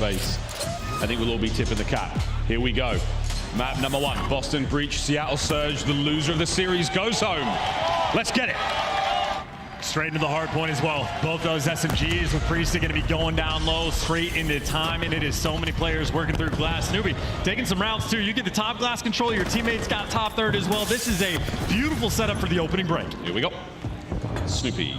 base. I think we'll all be tipping the cap. Here we go. Map number 1, Boston Breach, Seattle Surge. The loser of the series goes home. Let's get it. Straight into the hard point as well. Both those SMGs with Priestahh going to be going down low, straight into time, and it is so many players working through glass. Snoopy taking some rounds too. You get the top glass control, your teammates got top third as well. This is a beautiful setup for the opening break. Here we go. Snoopy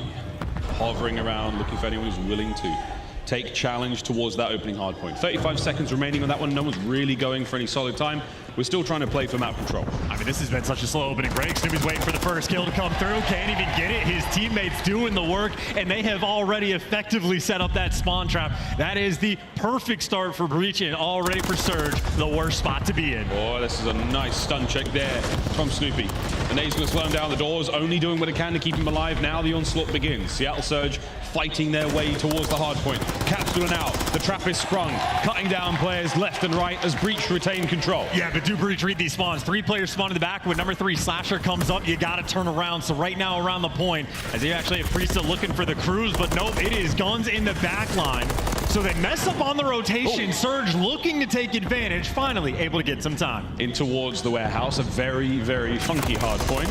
hovering around, looking for anyone who's willing to take challenge towards that opening hard point. 35 seconds remaining on that one. No one's really going for any solid time. We're still trying to play for map control. I mean, this has been such a slow opening break. Snoopy's waiting for the first kill to come through. Can't even get it. His teammates doing the work, and they have already effectively set up that spawn trap. That is the perfect start for Breach, and already for Surge, the worst spot to be in. Oh, this is a nice stun check there from Snoopy. And he's going to slow him down the doors, only doing what it can to keep him alive. Now the onslaught begins. Seattle Surge fighting their way towards the hard point. Capsidal now. The trap is sprung, cutting down players left and right as Breach retain control. Yeah, but do Breach read these spawns? 3 players spawn in the back. When number 3 Slasher comes up, you got to turn around. So right now around the point, as you actually have Priestahh looking for the cruise, but nope, it is guns in the back line. So they mess up on the rotation. Surge looking to take advantage, finally able to get some time. In towards the warehouse, a very, very funky hard point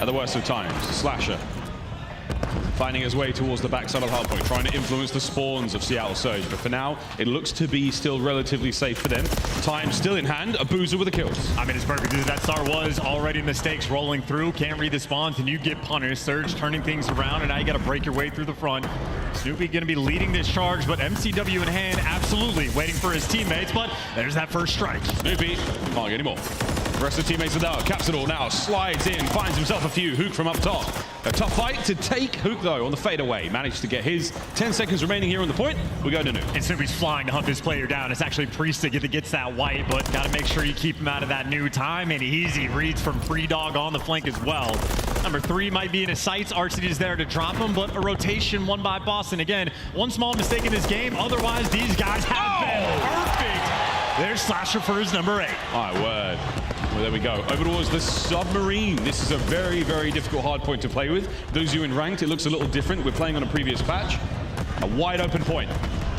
at the worst of times. Slasher finding his way towards the backside of the hard point, trying to influence the spawns of Seattle Surge. But for now, it looks to be still relatively safe for them. Time still in hand. Abuzah with the kills. I mean, it's perfect. That star was already mistakes rolling through. Can't read the spawns, and you get punished. Surge turning things around, and now you got to break your way through the front. Snoopy going to be leading this charge, but MCW in hand, absolutely waiting for his teammates. But there's that first strike. Snoopy can't get any more. The rest of the teammates are down. Capsidal now slides in, finds himself a few. Huke from up top. A tough fight to take. Huke, though, on the fadeaway. Managed to get his 10 seconds remaining here on the point. We go to new. And Snoopy's flying to hunt this player down. It's actually Priestahh that gets that white, but got to make sure you keep him out of that new time. And easy reads from Priestahh on the flank as well. Number 3 might be in his sights. Arcitys is there to drop him, but a rotation won by Boston. Again, one small mistake in this game. Otherwise, these guys have been perfect. There's Slasher for his number 8. My word. Well, there we go. Over towards the submarine. This is a very, very difficult hard point to play with. Those of you in ranked, it looks a little different. We're playing on a previous patch. A wide open point.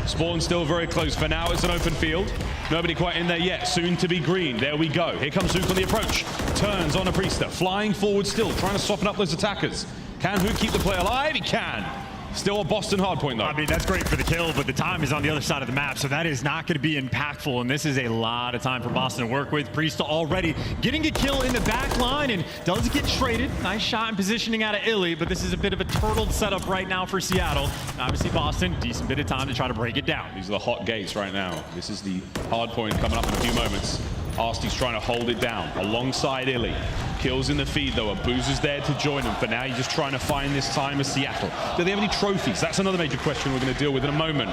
Spawn still very close. For now, it's an open field. Nobody quite in there yet. Soon to be green. There we go. Here comes Huke on the approach. Turns on a Priestahh. Flying forward still, trying to soften up those attackers. Can Huke keep the play alive? He can. Still a Boston hardpoint, though. I mean, that's great for the kill, but the time is on the other side of the map, so that is not going to be impactful, and this is a lot of time for Boston to work with. Priestahh already getting a kill in the back line and does get traded. Nice shot and positioning out of Illey, but this is a bit of a turtled setup right now for Seattle. Obviously, Boston, decent bit of time to try to break it down. These are the hot gates right now. This is the hardpoint coming up in a few moments. Arcitys trying to hold it down alongside Illey. Kills in the feed, though. Abuzah's there to join him. For now, you're just trying to find this time as Seattle. Do they have any trophies? That's another major question we're going to deal with in a moment.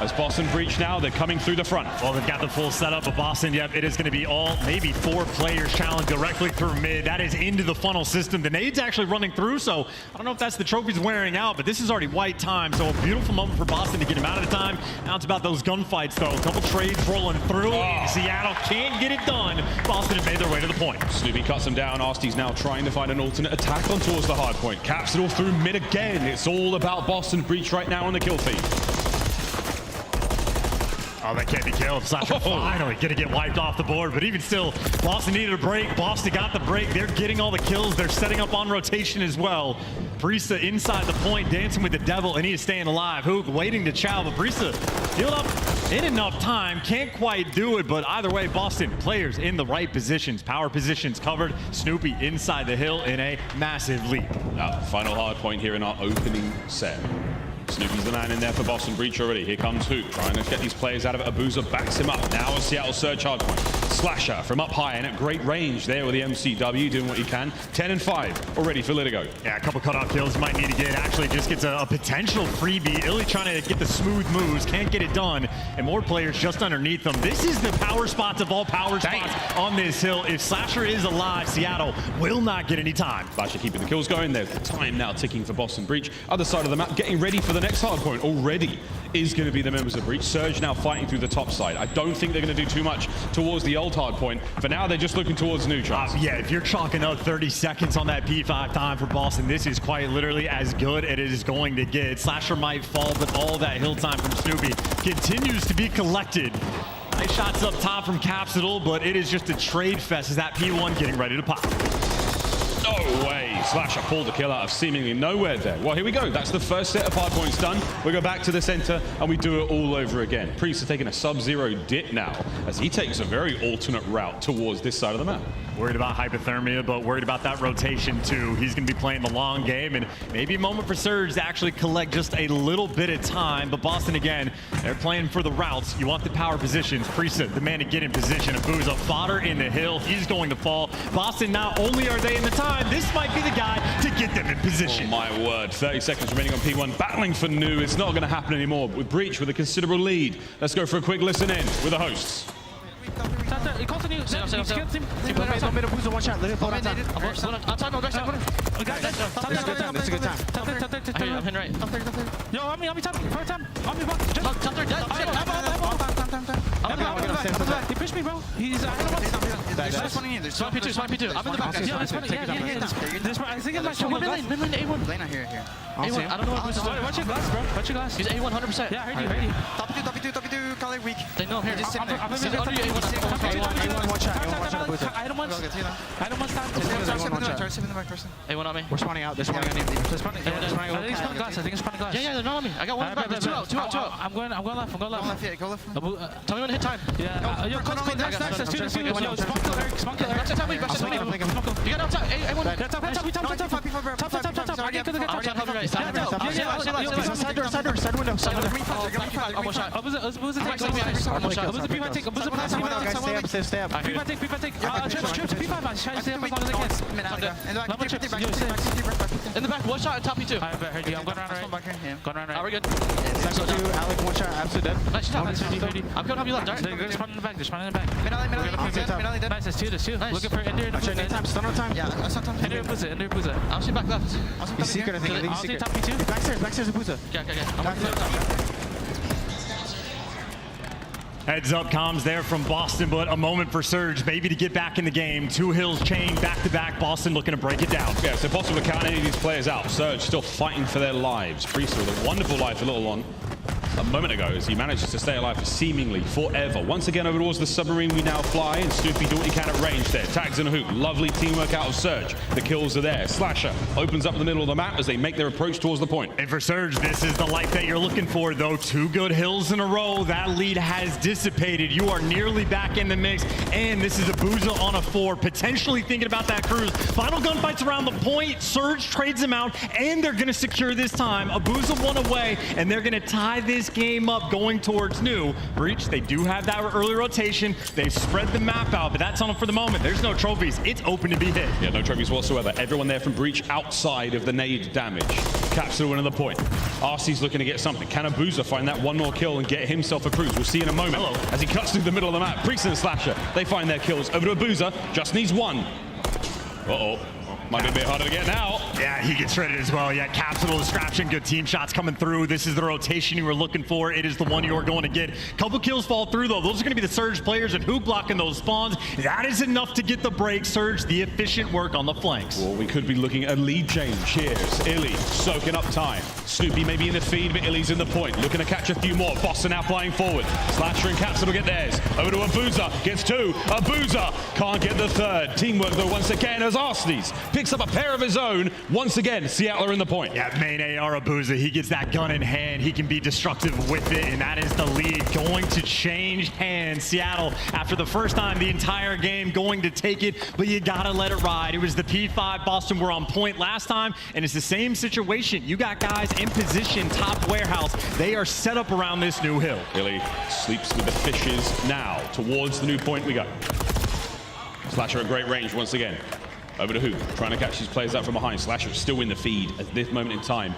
As Boston breach now, they're coming through the front. Well, they've got the full setup of Boston. Yep, it is going to be all, maybe 4 players challenged directly through mid. That is into the funnel system. The nade's actually running through, so I don't know if that's the trophies wearing out, but this is already white time, so a beautiful moment for Boston to get him out of the time. Now it's about those gunfights, though. A couple trades rolling through. Seattle can't get it done. Boston has made their way to the point. Snoopy cuts him down. Arcitys now trying to find an alternate attack on towards the hard point. Capsidal through mid again. It's all about Boston breach right now on the kill feed. Oh, that can't be killed. Slasher finally gonna get wiped off the board, but even still, Boston needed a break. Boston got the break. They're getting all the kills. They're setting up on rotation as well. Priestahh inside the point, dancing with the devil, and he is staying alive. Huke waiting to chow, but Priestahh healed up in enough time. Can't quite do it, but either way, Boston players in the right positions. Power positions covered. Snoopy inside the hill in a massive lead. Final hard point here in our opening set. Snoopy's the man in there for Boston breach already. Here comes Huke, trying to get these players out of it. Abuzah backs him up. Now a Seattle Surge hardpoint. Slasher from up high and at great range there with the MCW, doing what he can. 10 and 5 already for Litigo. Yeah, a couple cutoff kills might need to get. Actually just gets a potential freebie. Illey trying to get the smooth moves, can't get it done. And more players just underneath them. This is the power spots of all power spots on this hill. If Slasher is alive, Seattle will not get any time. Slasher keeping the kills going. There's the time now ticking for Boston breach. Other side of the map, getting ready for the next hard point already is going to be the members of breach. Surge now fighting through the top side. I don't think they're going to do too much towards the the old hard point. For now, they're just looking towards new chance. Yeah, if you're chalking up 30 seconds on that P5 time for Boston, this is quite literally as good as it is going to get. Slasher might fall, but all that hill time from Snoopy continues to be collected. Nice shots up top from Capsidal, but it is just a trade fest as that P1 getting ready to pop. No way. Slasher pulled the kill out of seemingly nowhere there. Well, here we go. That's the first set of hard points done. We go back to the center and we do it all over again. Priestahh taking a sub-zero dip now as he takes a very alternate route towards this side of the map. Worried about hypothermia, but worried about that rotation too. He's going to be playing the long game, and maybe a moment for Surge to actually collect just a little bit of time. But Boston, again, they're playing for the routes. You want the power positions. Priestahh, the man to get in position. Abuzah, fodder in the hill. He's going to fall. Boston, not only are they in the time, this might be the guy to get them in position. Oh my word, 30 seconds remaining on P1. Battling for new. It's not going to happen anymore. With Breach with a considerable lead. Let's go for a quick listen in with the hosts. He continues. One shot. Let him pull outside. This is a good time. I'm hitting right. Yo, on me, top. First time. On me, Top third. He pushed me, bro. He's There's one P2. I'm in the back, guys. I think it's my shoulder. Mid lane A1. Lane out here. A1. I don't know what Abuzah's doing. Watch your glass, bro. Watch your glass. He's A1 100%. Yeah, I heard you. Top two, color weak. They know I'm here. Just sit there. He's under you A1. One shot. I don't want time. Throw in the back person. A1 on me. We're spawning out. They're spawning on me. I think he's spawning glass. I think he's spawning glass. Yeah, they're not on me. I got one in the back. Two out. I'm going left. Go left. Tell me when to hit time. Yeah. Yo, that's two. Yo, spawn kill Eric. That's time. You got outside. A1. Top. Side window. Almost shot. Stay up. Trips. P5. Try to stay up as long as I can. In the back, one shot and top P2. I heard you. I'm going around right. We're good. Second two, Alec, one shot, absolute dead. Nice shot. Nice. I'm going to help you left, Dart. They're spawning in the back. Middle dead. Nice, there's two. Nice. Looking for Ender and Abuzah. Stun on time. Yeah, I saw time. Ender and Abuzah. I'll shoot back left. He's secret, I think. I'll take top P2. Backstairs, Abuzah. Okay. I'm going to Heads up comms there from Boston, but a moment for Surge, maybe to get back in the game. Two hills chain back to back. Boston looking to break it down. Yeah, it's impossible to count any of these players out. Surge still fighting for their lives. Priestahh with a wonderful life a little on a moment ago as he manages to stay alive for seemingly forever. Once again over towards the submarine we now fly, and Snoopy doing what he can at range there. Tags in a Huke. Lovely teamwork out of Surge. The kills are there. Slasher opens up the middle of the map as they make their approach towards the point. And for Surge, this is the life that you're looking for, though. Two good hills in a row. That lead has dissipated. You are nearly back in the mix, and this is Abuzah on a 4, potentially thinking about that cruise. Final gunfights around the point. Surge trades him out, and they're going to secure this time. Abuzah one away, and they're going to tie this game up going towards new. Breach, they do have that early rotation. They've spread the map out, but that's on them for the moment. There's no trophies. It's open to be hit. Yeah, no trophies whatsoever. Everyone there from Breach outside of the nade damage. Capsidal winning the point. RC's looking to get something. Can Abuzah find that one more kill and get himself a cruise? We'll see in a moment. As he cuts through the middle of the map. Priestahh and Slasher, they find their kills. Over to Abuzah, just needs one. Uh-oh. Might be a bit harder to get now. Yeah, he gets shredded as well. Yeah, Capsidal distraction, good team shots coming through. This is the rotation you were looking for. It is the one you are going to get. Couple kills fall through, though. Those are going to be the Surge players and Huke blocking those spawns. That is enough to get the break. Surge, the efficient work on the flanks. Well, we could be looking at a lead change. Here's Illey soaking up time. Snoopy maybe in the feed, but Illey's in the point. Looking to catch a few more. Boston now flying forward. Slasher and Capsidal get theirs. Over to Abuzah. Gets two. Abuzah can't get the third. Teamwork, though, once again, as Arcitys picks up a pair of his own. Once again, Seattle are in the point. Yeah, main AR Abuzah. He gets that gun in hand. He can be destructive with it, and that is the lead going to change hands. Seattle, after the first time the entire game, going to take it, but you gotta let it ride. It was the P5. Boston were on point last time, and it's the same situation. You got guys in position, top warehouse. They are set up around this new hill. Illey sleeps with the fishes now. Towards the new point we go. Slasher at great range once again. Over to Huke, trying to catch these players out from behind. Slasher still in the feed at this moment in time.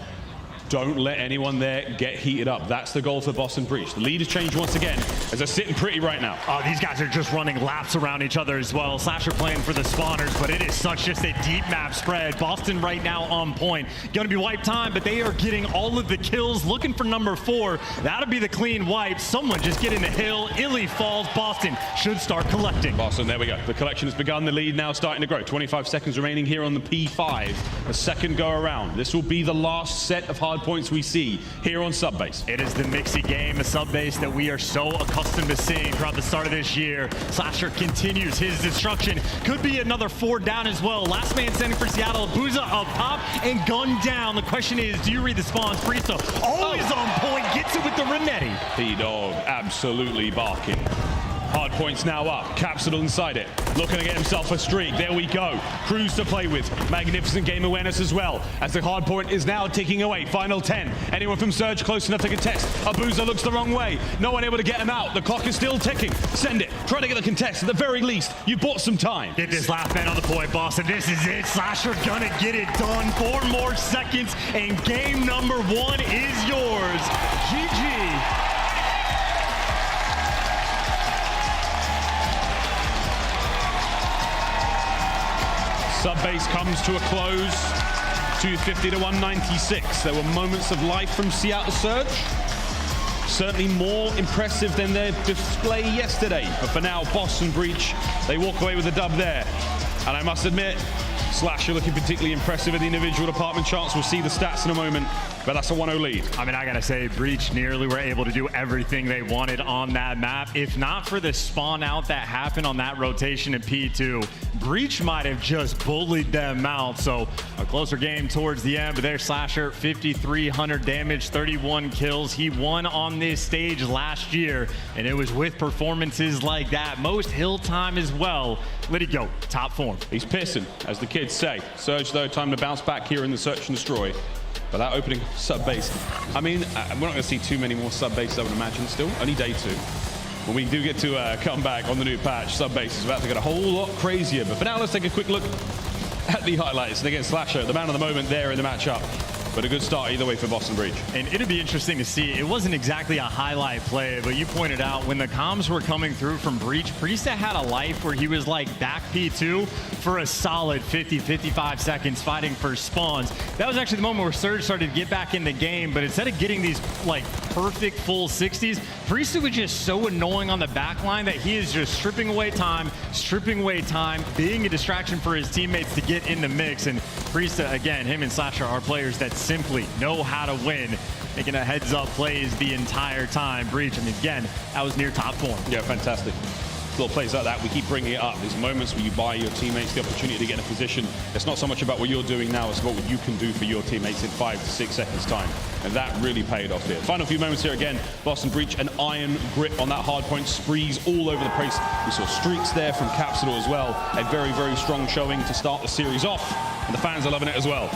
Don't let anyone there get heated up. That's the goal for Boston Breach. The lead has changed once again. as they're sitting pretty right now. Oh, these guys are just running laps around each other as well. Slasher playing for the spawners, but it is such just a deep map spread. Boston right now on point. Gonna be wipe time, but they are getting all of the kills, looking for number 4. That'll be the clean wipe. Someone just get in the hill. Illey falls. Boston should start collecting. Boston, there we go. The collection has begun. The lead now starting to grow. 25 seconds remaining here on the P5. A second go around. This will be the last set of hard points we see here on Subbase. It is the mixy game, a Subbase that we are so accustomed to seeing throughout the start of this year. Slasher continues his destruction. Could be another 4 down as well. Last man standing for Seattle. Abuzah up top and gunned down. The question is, do you read the spawns? Priestahh always on point. Gets it with the Renetti. P-Dog absolutely barking. Hard points now up. Capsidal inside it. Looking to get himself a streak. There we go. Crews to play with. Magnificent game awareness as well. As the hard point is now ticking away. Final 10. Anyone from Surge close enough to contest? Abuzah looks the wrong way. No one able to get him out. The clock is still ticking. Send it. Try to get the contest. At the very least, you bought some time. Get this last man on the point, Boston. This is it. Slasher gonna get it done. 4 more seconds, and game number 1 is yours. GG. Subbase comes to a close, 250 to 196. There were moments of life from Seattle Surge. Certainly more impressive than their display yesterday. But for now, Boston Breach, they walk away with a dub there. And I must admit, Slasher looking particularly impressive in the individual department charts. We'll see the stats in a moment, but that's a 1-0 lead. I mean, I gotta say, Breach nearly were able to do everything they wanted on that map. If not for the spawn out that happened on that rotation in P2, Breach might have just bullied them out. So a closer game towards the end, but there's Slasher, 5,300 damage, 31 kills. He won on this stage last year, and it was with performances like that. Most hill time as well. Let it go, top form. He's pissing, as the kids say. Surge, though, time to bounce back here in the search and destroy. But that opening sub-base, I mean, we're not going to see too many more sub-bases, I would imagine, still. Only day 2. When we do get to come back on the new patch, sub-base is about to get a whole lot crazier. But for now, let's take a quick look at the highlights. And again, Slasher, the man of the moment there in the matchup. But a good start either way for Boston Breach. And it'll be interesting to see. It wasn't exactly a highlight play, but you pointed out when the comms were coming through from Breach, Priestahh had a life where he was like back P2 for a solid 50, 55 seconds fighting for spawns. That was actually the moment where Surge started to get back in the game, but instead of getting these like perfect full 60s, Priestahh was just so annoying on the back line that he is just stripping away time, being a distraction for his teammates to get in the mix. And Priestahh, again, him and Slasher are players that simply know how to win, making a heads-up plays the entire time. Breach, I mean, again, that was near top form. Yeah, fantastic. Little plays like that, we keep bringing it up. These moments where you buy your teammates the opportunity to get in a position. It's not so much about what you're doing now, it's about what you can do for your teammates in 5 to 6 seconds time. And that really paid off here. Final few moments here again. Boston Breach, an iron grip on that hard point, sprees all over the place. We saw streaks there from Capsidal as well. A very, very strong showing to start the series off. And the fans are loving it as well.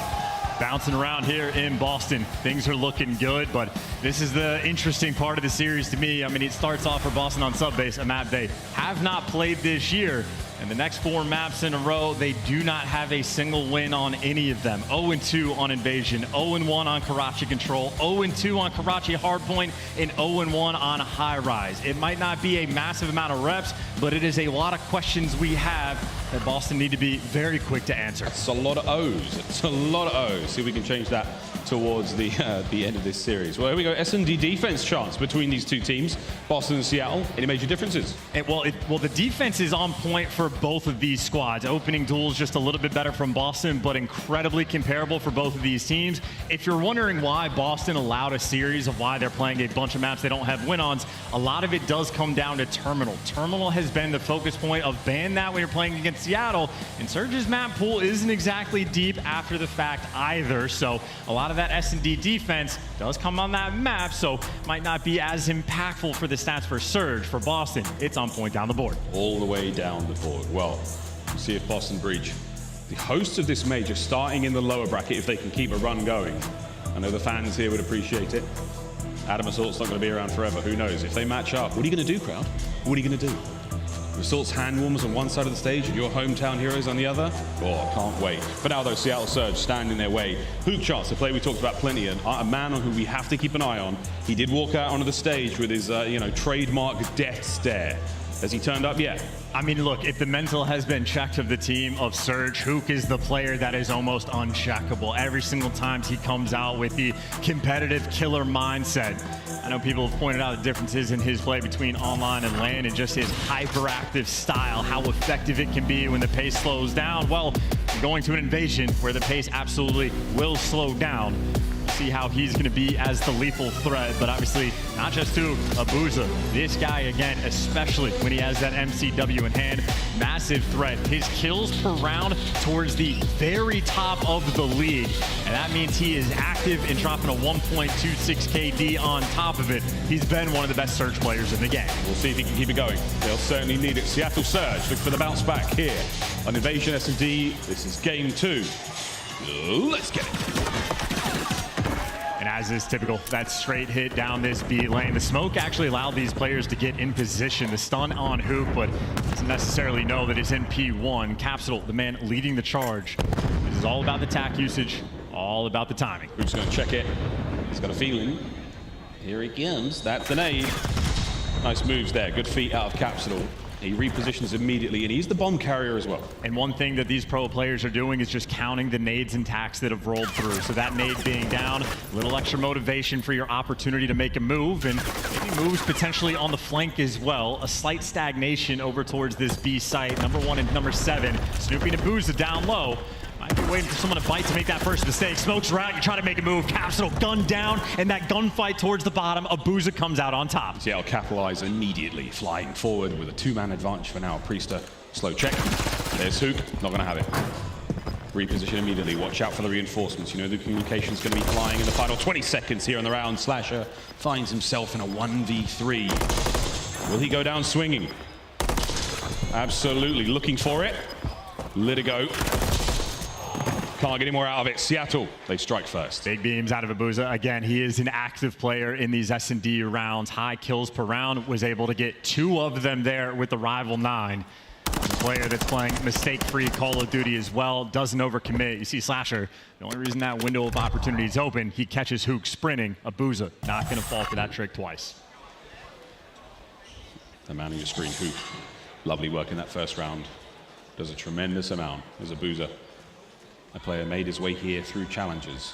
Bouncing around here in Boston. Things are looking good, but this is the interesting part of the series to me. I mean, it starts off for Boston on Subbase, a map they have not played this year. And the next 4 maps in a row, they do not have a single win on any of them. 0-2 on Invasion, 0-1 on Karachi Control, 0-2 on Karachi Hardpoint, and 0-1 on High Rise. It might not be a massive amount of reps, but it is a lot of questions we have that Boston need to be very quick to answer. It's a lot of O's. It's a lot of O's. See if we can change that towards the end of this series. Well, here we go. S&D defense chance between these two teams, Boston and Seattle. Any major differences? Well, the defense is on point for both of these squads. Opening duels just a little bit better from Boston, but incredibly comparable for both of these teams. If you're wondering why Boston allowed a series of why they're playing a bunch of maps they don't have win-ons, a lot of it does come down to Terminal. Terminal has been the focus point of ban that when you're playing against Seattle, and Surge's map pool isn't exactly deep after the fact either, so a lot of that S&D defense does come on that map, so might not be as impactful for the stats for Surge. For Boston, it's on point down the board. All the way down the board. Well, we'll see if Boston Breach, the hosts of this major, starting in the lower bracket, if they can keep a run going. I know the fans here would appreciate it. Adam Assault's not going to be around forever. Who knows? If they match up, what are you going to do, crowd? What are you going to do? Assault's hand warmers on one side of the stage and your hometown heroes on the other. Oh, can't wait. For now, though, Seattle Surge stand in their way. Huke Shotzzy, a player we talked about plenty, and a man on who we have to keep an eye on. He did walk out onto the stage with his, trademark death stare. Has he turned up yet? I mean, look, if the mental has been checked of the team of Surge, Huke is the player that is almost uncheckable. Every single time he comes out with the competitive killer mindset. I know people have pointed out the differences in his play between online and LAN and just his hyperactive style, how effective it can be when the pace slows down. Well, going to an invasion where the pace absolutely will slow down. See how he's going to be as the lethal threat, but obviously not just to Abuzah. This guy, again, especially when he has that MCW in hand, massive threat. His kills per round towards the very top of the league, and that means he is active in dropping a 1.26 KD on top of it. He's been one of the best Surge players in the game. We'll see if he can keep it going. They'll certainly need it. Seattle Surge look for the bounce back here on Invasion S&D. This is game 2. Let's get it. And as is typical, that straight hit down this B lane. The smoke actually allowed these players to get in position. The stun on Huke, but doesn't necessarily know that it's in P1. Capsidal, the man leading the charge. This is all about the tack usage, all about the timing. Huke's going to check it. He's got a feeling. Here he comes. That's the nade. Nice moves there. Good feet out of Capsidal. He repositions immediately, and he's the bomb carrier as well. And one thing that these pro players are doing is just counting the nades and tacks that have rolled through. So that nade being down, a little extra motivation for your opportunity to make a move, and maybe moves potentially on the flank as well. A slight stagnation over towards this B site. Number 1 and number 7. Snoopy and Abuzah down low. Might be waiting for someone to bite to make that first mistake. Smokes around, you try to make a move. Capsidal gun down, and that gunfight towards the bottom. Abuzah comes out on top. See, I'll capitalize immediately, flying forward with a 2-man advantage for now. Priestahh, slow check. There's Huke, not gonna have it. Reposition immediately, watch out for the reinforcements. You know the communication's gonna be flying in the final 20 seconds here in the round. Slasher finds himself in a 1v3. Will he go down swinging? Absolutely, looking for it. Let it go. Can't get any more out of it. Seattle, they strike first. Big beams out of Abuzah. Again, he is an active player in these S&D rounds. High kills per round. Was able to get 2 of them there with the rival 9. A player that's playing mistake-free Call of Duty as well. Doesn't overcommit. You see Slasher, the only reason that window of opportunity is open, he catches Huke sprinting. Abuzah not going to fall for that trick twice. The man on your screen, Huke. Lovely work in that first round. Does a tremendous amount as Abuzah. A player made his way here through challenges.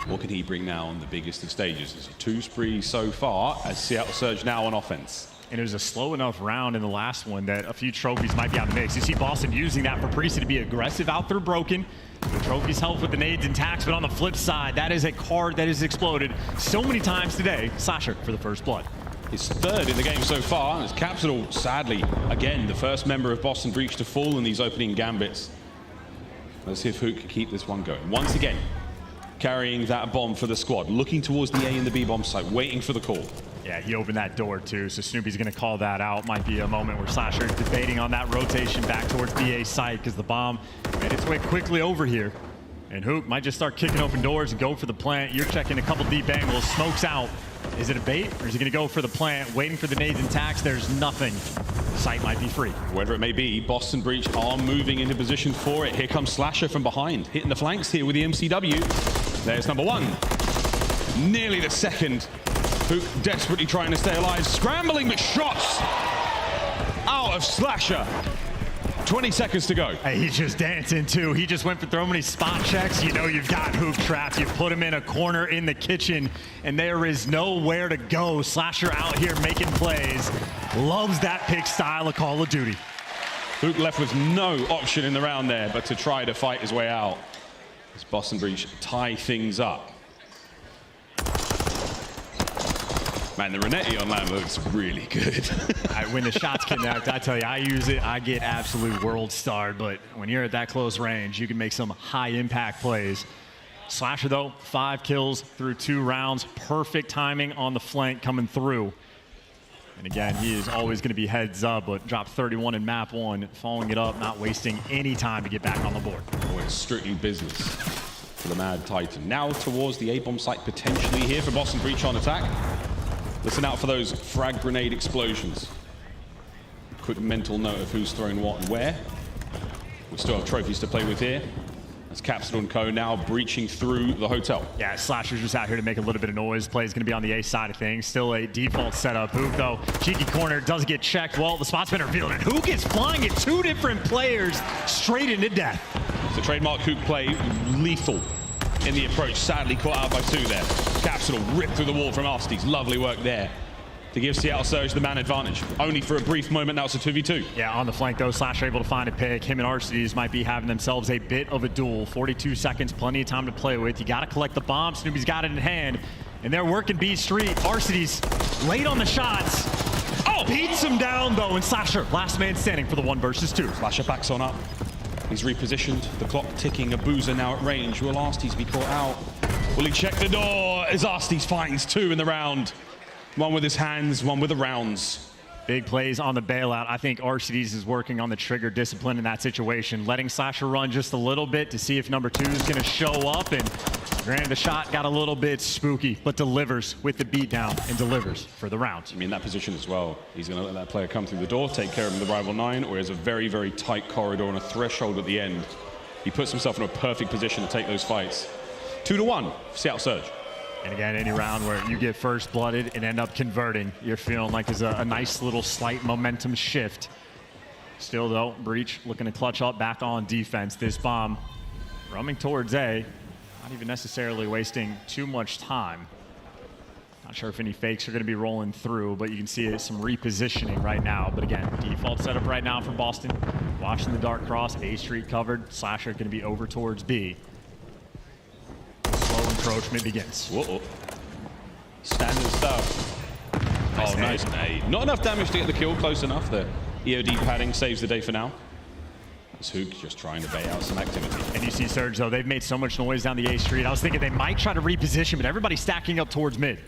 What can he bring now on the biggest of stages? There's a 2 spree so far as Seattle Surge now on offense. And it was a slow enough round in the last one that a few trophies might be out of the mix. You see Boston using that for Priestahh to be aggressive out through Broken. The trophies help with the nades and tacks, but on the flip side, that is a card that has exploded so many times today. Slasher for the first blood. His 3rd in the game so far, and it's Capsidal, sadly, again, the first member of Boston Breach to fall in these opening gambits. Let's see if Huke can keep this one going. Once again, carrying that bomb for the squad, looking towards the A and the B bomb site, waiting for the call. Yeah, he opened that door too, so Snoopy's going to call that out. Might be a moment where Slasher is debating on that rotation back towards BA site because the bomb made its way quickly over here. And Huke might just start kicking open doors and go for the plant. You're checking a couple deep angles, smokes out. Is it a bait, or is he going to go for the plant? Waiting for the nades and tacks, there's nothing. Site might be free. Whatever it may be, Boston Breach are moving into position for it. Here comes Slasher from behind, hitting the flanks here with the MCW. There's number 1. Nearly the 2nd. Huke desperately trying to stay alive. Scrambling, but shots out of Slasher. 20 seconds to go. Hey, he's just dancing too. He just went for so many spot checks. You know you've got Huke trapped. You put him in a corner in the kitchen, and there is nowhere to go. Slasher out here making plays. Loves that pick style of Call of Duty. Huke left with no option in the round there, but to try to fight his way out. As Boston Breach tie things up. Man, the Renetti on land looks really good. When the shots connect, I tell you, I use it, I get absolute world starred, but when you're at that close range, you can make some high impact plays. Slasher though, 5 kills through 2 rounds. Perfect timing on the flank coming through. And again, he is always going to be heads up, but dropped 31 in map 1, following it up, not wasting any time to get back on the board. Oh, it's strictly business for the Mad Titan. Now towards the A-bomb site potentially here for Boston Breach on attack. Listen out for those frag grenade explosions. quick mental note of who's throwing what and where. We still have trophies to play with here. As Capsidal and co now breaching through the hotel. Yeah, Slasher's just out here to make a little bit of noise. Play's going to be on the A side of things. Still a default setup. Huke, though, cheeky corner, does get checked. Well, the spot's been revealed, and Huke is flying at two different players straight into death. It's a trademark Huke play, lethal in the approach. Sadly caught out by two there. Capsidal ripped through the wall from Arcitys. Lovely work there to give Seattle Surge the man advantage. Only for a brief moment, now it's a 2v2. Yeah, on the flank though, Slasher able to find a pick. Him and Arcitys might be having themselves a bit of a duel. 42 seconds, plenty of time to play with. You gotta collect the bomb. Snoopy's got it in hand. And they're working B Street. Arcitys late on the shots. Oh, beats him down though, and Slasher, last man standing for the 1 versus 2. Slasher backs on up. He's repositioned. The clock ticking. Abuzah now at range. Will Arcitys be caught out? Will he check the door as Arcitys finds 2 in the round? One with his hands, one with the rounds. Big plays on the bailout. I think Arcitys is working on the trigger discipline in that situation, letting Slasher run just a little bit to see if number 2 is going to show up. And granted, the shot got a little bit spooky, but delivers with the beatdown and delivers for the round. I mean, in that position as well, he's going to let that player come through the door, take care of him in the rival 9, or he has a very, very tight corridor and a threshold at the end. He puts himself in a perfect position to take those fights. 2-1, Seattle Surge. And again, any round where you get first blooded and end up converting, you're feeling like there's a nice little slight momentum shift. Still though, Breach looking to clutch up back on defense. This bomb roaming towards A, not even necessarily wasting too much time. Not sure if any fakes are going to be rolling through, but you can see some repositioning right now. But again, default setup right now for Boston. Watching the dark cross, A Street covered. Slasher going to be over towards B. Slow encroachment begins. Whoa. Standard stuff. Oh, nice nade. Not enough damage to get the kill, close enough. The EOD padding saves the day for now. It's Huke just trying to bait out some activity. And you see Surge, though, they've made so much noise down the A Street. I was thinking they might try to reposition, but everybody's stacking up towards mid.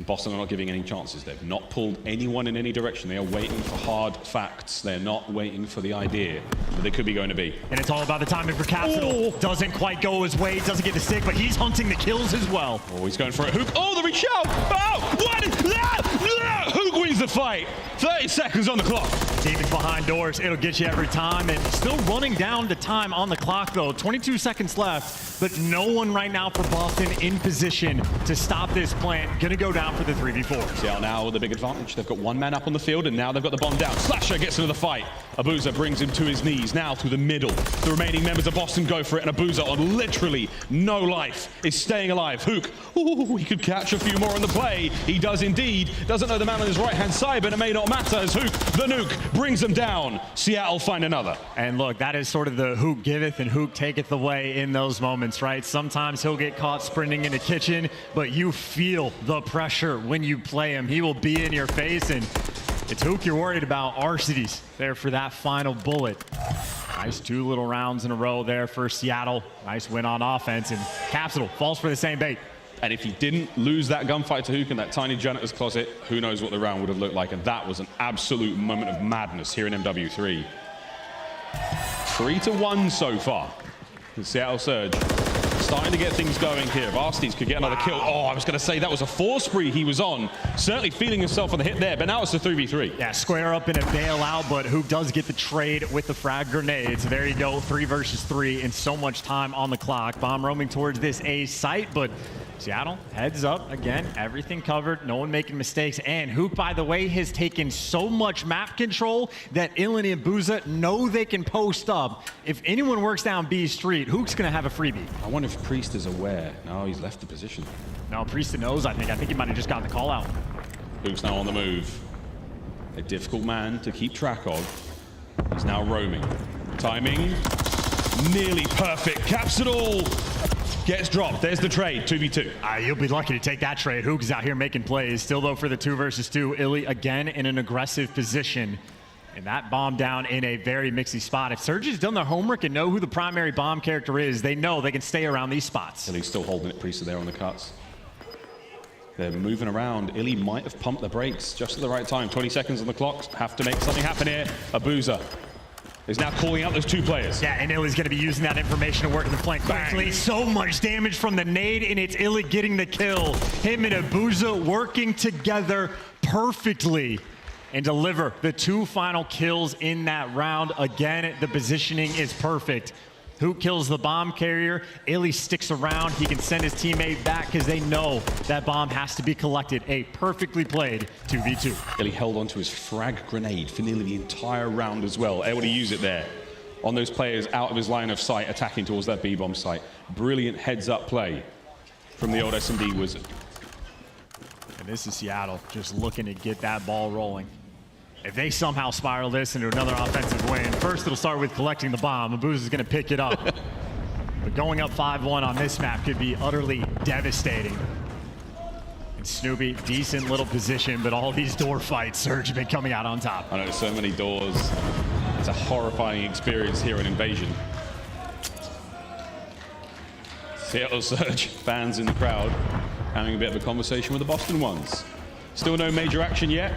Boston are not giving any chances. They've not pulled anyone in any direction. They are waiting for hard facts. They're not waiting for the idea that they could be going to be. And it's all about the timing for Capsidal. Doesn't quite go his way, doesn't get the stick, but he's hunting the kills as well. Oh, he's going for it. Huke. Oh, the reach out. Oh, what is that? Huke wins the fight. 30 seconds on the clock. Demons behind doors. It'll get you every time. And still running down the time on the clock, though. 22 seconds left, but no one right now for Boston in position to stop this plant. Gonna go down for the 3v4. Seattle now with a big advantage. They've got one man up on the field, and now they've got the bomb down. Slasher gets into the fight. Abuzah brings him to his knees, now through the middle. The remaining members of Boston go for it, and Abuzah, on literally no life, is staying alive. Huke, ooh, he could catch a few more on the play. He does indeed. Doesn't know the man on his right-hand side, but it may not matter as Huke, the nuke, brings them down. Seattle find another. And look, that is sort of the Huke giveth and Huke taketh away in those moments, right? Sometimes he'll get caught sprinting in the kitchen, but you feel the pressure when you play him. He will be in your face, and it's Huke you're worried about. Arcitys there for that final bullet. Nice 2 little rounds in a row there for Seattle. Nice win on offense, and Capsidal falls for the same bait. And if he didn't lose that gunfight to Huke in that tiny janitor's closet, who knows what the round would have looked like. And that was an absolute moment of madness here in MW3. 3-1 so far. The Seattle Surge starting to get things going here. If Arcitys could get another kill. Oh, I was going to say that was a 4 spree he was on. Certainly feeling himself on the hit there, but now it's a 3v3. Yeah, square up in a bailout, but Huke does get the trade with the frag grenades. There you go, 3 versus 3 and so much time on the clock. Bomb roaming towards this A site, but Seattle heads up again, everything covered, no one making mistakes. And Huke, by the way, has taken so much map control that Illey and Abuzah know they can post up. If anyone works down B Street, Huke's gonna have a freebie. I wonder if Priestahh is aware. No, he's left the position. No, Priestahh knows, I think he might have just gotten the call out. Huke's now on the move. A difficult man to keep track of. He's now roaming. Timing, nearly perfect. Capsidal gets dropped. There's the trade, 2v2. You'll be lucky to take that trade. Huke is out here making plays. Still though for the 2 versus 2. Illey again in an aggressive position. And that bomb down in a very mixy spot. If Surge has done their homework and know who the primary bomb character is, they know they can stay around these spots. Illey's still holding it. Priestahh there on the cuts. They're moving around. Illey might have pumped the brakes just at the right time. 20 seconds on the clock. Have to make something happen here. Abuzah is now calling out those 2 players. Yeah, and Illey's going to be using that information to work in the flank quickly. Bang. So much damage from the nade, and it's Illey getting the kill. Him and Abuzah working together perfectly. and deliver the 2 final kills in that round. Again, the positioning is perfect. Huke kills the bomb carrier. Illey sticks around. He can send his teammate back because they know that bomb has to be collected. A perfectly played 2v2. Illey held onto his frag grenade for nearly the entire round as well. Able to use it there on those players out of his line of sight, attacking towards that B-bomb site. Brilliant heads-up play from the old S&D wizard. And this is Seattle just looking to get that ball rolling. If they somehow spiral this into another offensive win, first it'll start with collecting the bomb. Abuzah is going to pick it up. But going up 5-1 on this map could be utterly devastating. And Snoopy, decent little position, but all these door fights, Surge have been coming out on top. I know, so many doors. It's a horrifying experience here in Invasion. Seattle Surge fans in the crowd having a bit of a conversation with the Boston ones. Still no major action yet.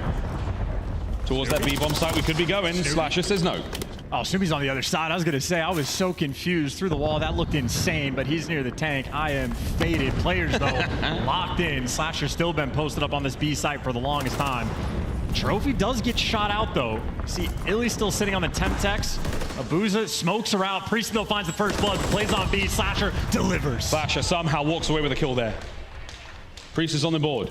Towards that B-bomb site we could be going. Snoopy. Slasher says no. Oh, Snoopy's on the other side. I was going to say, I was so confused through the wall. That looked insane, but he's near the tank. I am faded. Players, though, locked in. Slasher's still been posted up on this B site for the longest time. Trophy does get shot out, though. See, Illey's still sitting on the Temtex. Abuzah smokes her out. Priestahh finds the first blood, plays on B. Slasher delivers. Slasher somehow walks away with a kill there. Priestahh's on the board.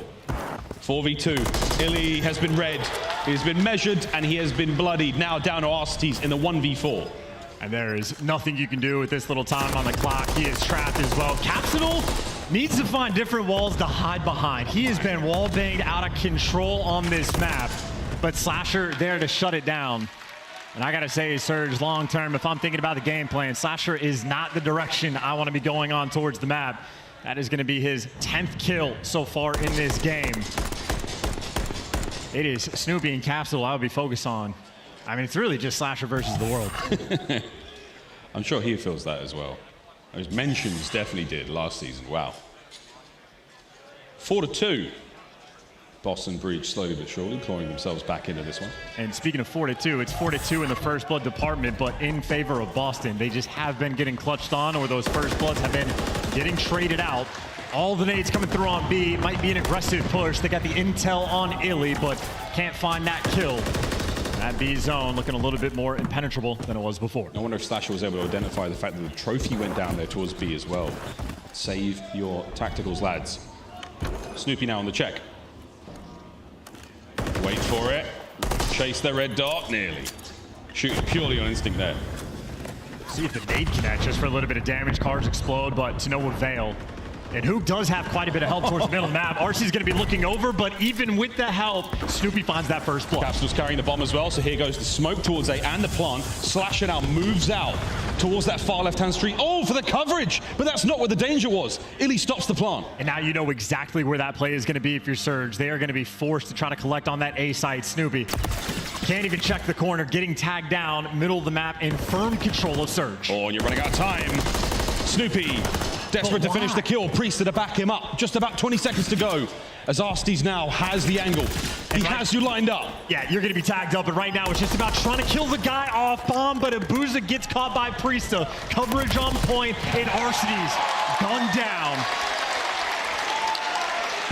4v2. Illey has been red. He's been measured and he has been bloodied. Now down to Arcitys in the 1v4. And there is nothing you can do with this little time on the clock. He is trapped as well. Capsidal needs to find different walls to hide behind. He has been wall banged out of control on this map, but Slasher there to shut it down. And I gotta say, Surge, long term, if I'm thinking about the game plan, Slasher is not the direction I want to be going on towards the map. That is going to be his 10th kill so far in this game. It is Snoopy and Capsidal I would be focused on. I mean, it's really just Slasher versus the world. I'm sure he feels that as well. Those mentions definitely did last season. Wow. 4-2. Boston Breach slowly but surely clawing themselves back into this one. And speaking of 4-2, it's 4-2 in the first blood department, but in favor of Boston. They just have been getting clutched on, or those first bloods have been getting traded out. All the nades coming through on B. Might be an aggressive push. They got the intel on Illey, but can't find that kill. That B zone looking a little bit more impenetrable than it was before. I wonder if Slasher was able to identify the fact that the trophy went down there towards B as well. Save your tacticals, lads. Snoopy now on the check. Wait for it. Chase the red dot, nearly. Shooting purely on instinct there. See if the nade connects just for a little bit of damage. Cards explode, but to no avail. And Huke does have quite a bit of help towards the middle of the map. Arcee's going to be looking over, but even with the help, Snoopy finds that first block. Capsidal's carrying the bomb as well, so here goes the smoke towards A and the plant. Slasher now moves out towards that far left-hand street. Oh, for the coverage! But that's not where the danger was. Illey stops the plant. And now you know exactly where that play is going to be if you're Surge. They are going to be forced to try to collect on that A side. Snoopy can't even check the corner, getting tagged down, middle of the map, in firm control of Surge. Oh, and you're running out of time. Snoopy, desperate to finish the kill. Priestahh to back him up. Just about 20 seconds to go, as Arcitys now has the angle. He has you lined up. Yeah, you're going to be tagged up, and right now it's just about trying to kill the guy off bomb, but Abuzah gets caught by Priestahh. Coverage on point, and Arcitys gunned down.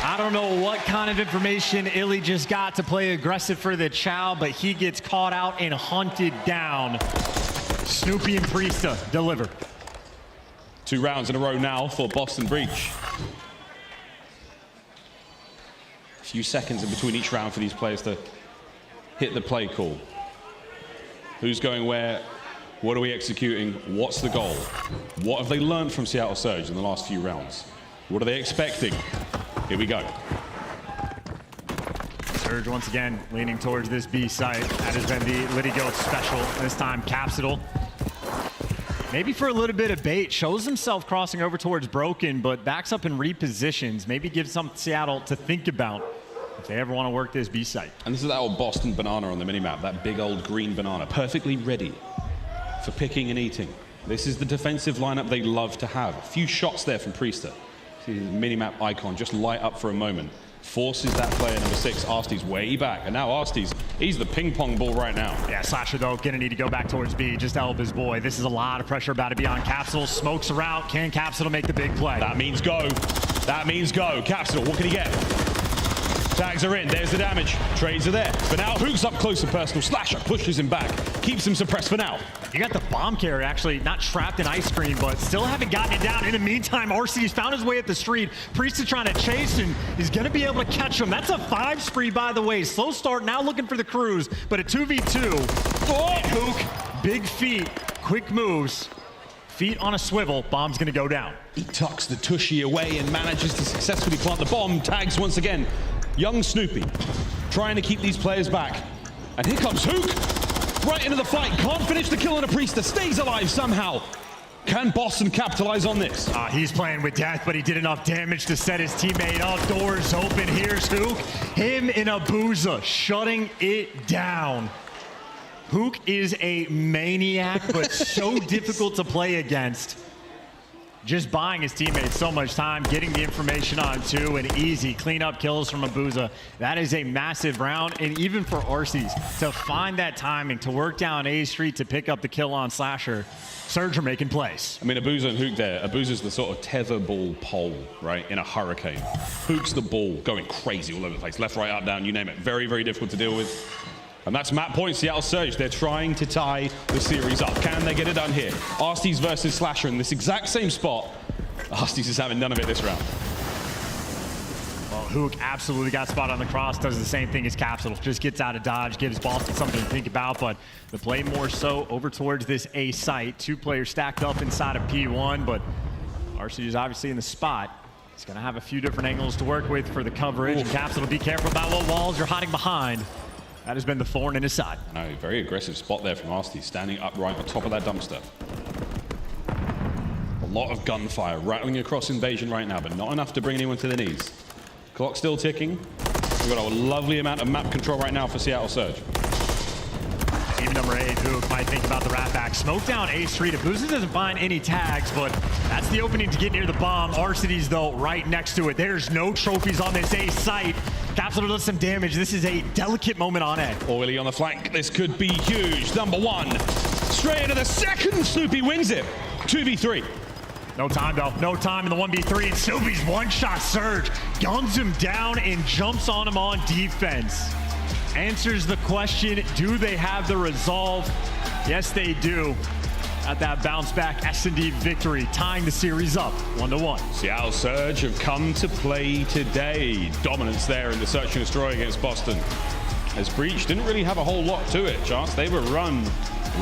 I don't know what kind of information Illey just got to play aggressive for the Chow, but he gets caught out and hunted down. Snoopy and Priestahh deliver. 2 rounds in a row now for Boston Breach. A few seconds in between each round for these players to hit the play call. Who's going where? What are we executing? What's the goal? What have they learned from Seattle Surge in the last few rounds? What are they expecting? Here we go. Surge once again leaning towards this B site. That has been the Liddy Goat special. This time Capsidal. Maybe for a little bit of bait, shows himself crossing over towards Broken, but backs up and repositions. Maybe gives some Seattle to think about if they ever want to work this B site. And this is that old Boston banana on the minimap, that big old green banana, perfectly ready for picking and eating. This is the defensive lineup they love to have. A few shots there from Priestahh. See the minimap icon just light up for a moment. Forces that player, number 6, Arcitys, way back. And now Arcitys, he's the ping pong ball right now. Yeah, Slasher, though, gonna need to go back towards B just to help his boy. This is a lot of pressure about to be on Capsidal. Smokes her out. Can Capsidal make the big play? That means go. That means go. Capsidal, what can he get? Tags are in, there's the damage. Trades are there. But now Huke's up close and personal. Slasher pushes him back. Keeps him suppressed for now. You got the bomb carrier actually not trapped in ice cream, but still haven't gotten it down. In the meantime, Arcitys found his way up the street. Priestahh trying to chase, and he's going to be able to catch him. That's a 5 spree, by the way. Slow start, now looking for the cruise, but a 2v2. Oh, Huke, big feet, quick moves. Feet on a swivel, bomb's going to go down. He tucks the Tushy away and manages to successfully plant the bomb. Tags once again. Young Snoopy trying to keep these players back. And here comes Huke. Right into the fight. Can't finish the kill on a Priestahh. Stays alive somehow. Can Boston capitalize on this? He's playing with death, but he did enough damage to set his teammate up. Doors open. Here's Huke. Him and Abuzah shutting it down. Huke is a maniac, but so difficult to play against. Just buying his teammates so much time, getting the information on 2, and easy cleanup kills from Abuzah. That is a massive round, and even for Arcitys to find that timing, to work down A Street to pick up the kill on Slasher, Surge are making plays. I mean, Abuzah and Huke there. Abuzah's the sort of tether ball pole, right, in a hurricane. Huke's the ball going crazy all over the place. Left, right, up, down, you name it. Very, very difficult to deal with. And that's map point, Seattle Surge. They're trying to tie the series up. Can they get it done here? Arcitys versus Slasher in this exact same spot. Arcitys is having none of it this round. Well, Huke absolutely got spot on the cross, does the same thing as Capsidal. Just gets out of dodge, gives Boston something to think about, but the play more so over towards this A site. 2 players stacked up inside of P1, but Arcitys is obviously in the spot. He's gonna have a few different angles to work with for the coverage. And Capsidal, be careful about what walls you're hiding behind. That has been the thorn in his side. No, very aggressive spot there from Arcitys, standing upright on top of that dumpster. A lot of gunfire rattling across Invasion right now, but not enough to bring anyone to their knees. Clock still ticking. We've got a lovely amount of map control right now for Seattle Surge. Team number 8, Huke might think about the rat back. Smoke down A Street. Abuzah doesn't find any tags, but that's the opening to get near the bomb. Arcitys, though, right next to it. There's no trophies on this A site. Capsidal does some damage. This is a delicate moment on A. Illey on the flank. This could be huge. Number 1. Straight into the second. Snoopy wins it. 2v3. No time, though. No time in the 1v3. And Snoopy's one-shot Surge guns him down and jumps on him on defense. Answers the question, do they have the resolve? Yes, they do. At that bounce back S&D victory, tying the series up 1-1. Seattle Surge have come to play today. Dominance there in the search and destroy against Boston. As Breach didn't really have a whole lot to it, Chance. They were run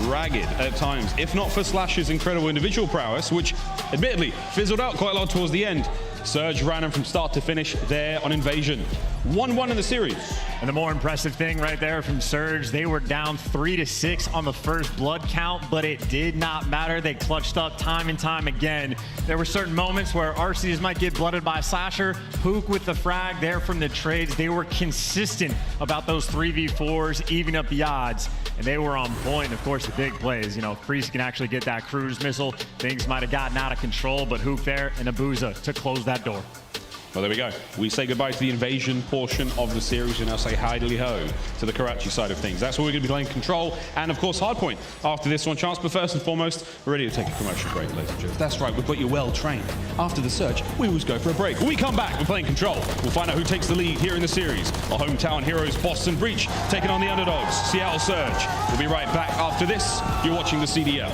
ragged at times, if not for Slash's incredible individual prowess, which admittedly fizzled out quite a lot towards the end. Surge ran him from start to finish there on Invasion. 1-1 in the series. And the more impressive thing right there from Surge, they were down 3-6 on the first blood count, but it did not matter. They clutched up time and time again. There were certain moments where Arcitys might get blooded by Slasher. Huke with the frag there from the trades. They were consistent about those 3v4s, even up the odds, and they were on point. Of course, the big plays, you know, Priestahh can actually get that cruise missile. Things might have gotten out of control, but Huke there and Abuzah to close that door. Well, there we go. We say goodbye to the Invasion portion of the series. We now say hi-dilly-ho to the Karachi side of things. That's where we're going to be playing Control and, of course, Hardpoint after this one. Chance, but first and foremost, we're ready to take a commercial break, ladies and gentlemen. That's right, we've got you well trained. After the search, we always go for a break. When we come back, we're playing Control. We'll find out who takes the lead here in the series. Our hometown heroes, Boston Breach, taking on the underdogs, Seattle Surge. We'll be right back after this. You're watching the CDL.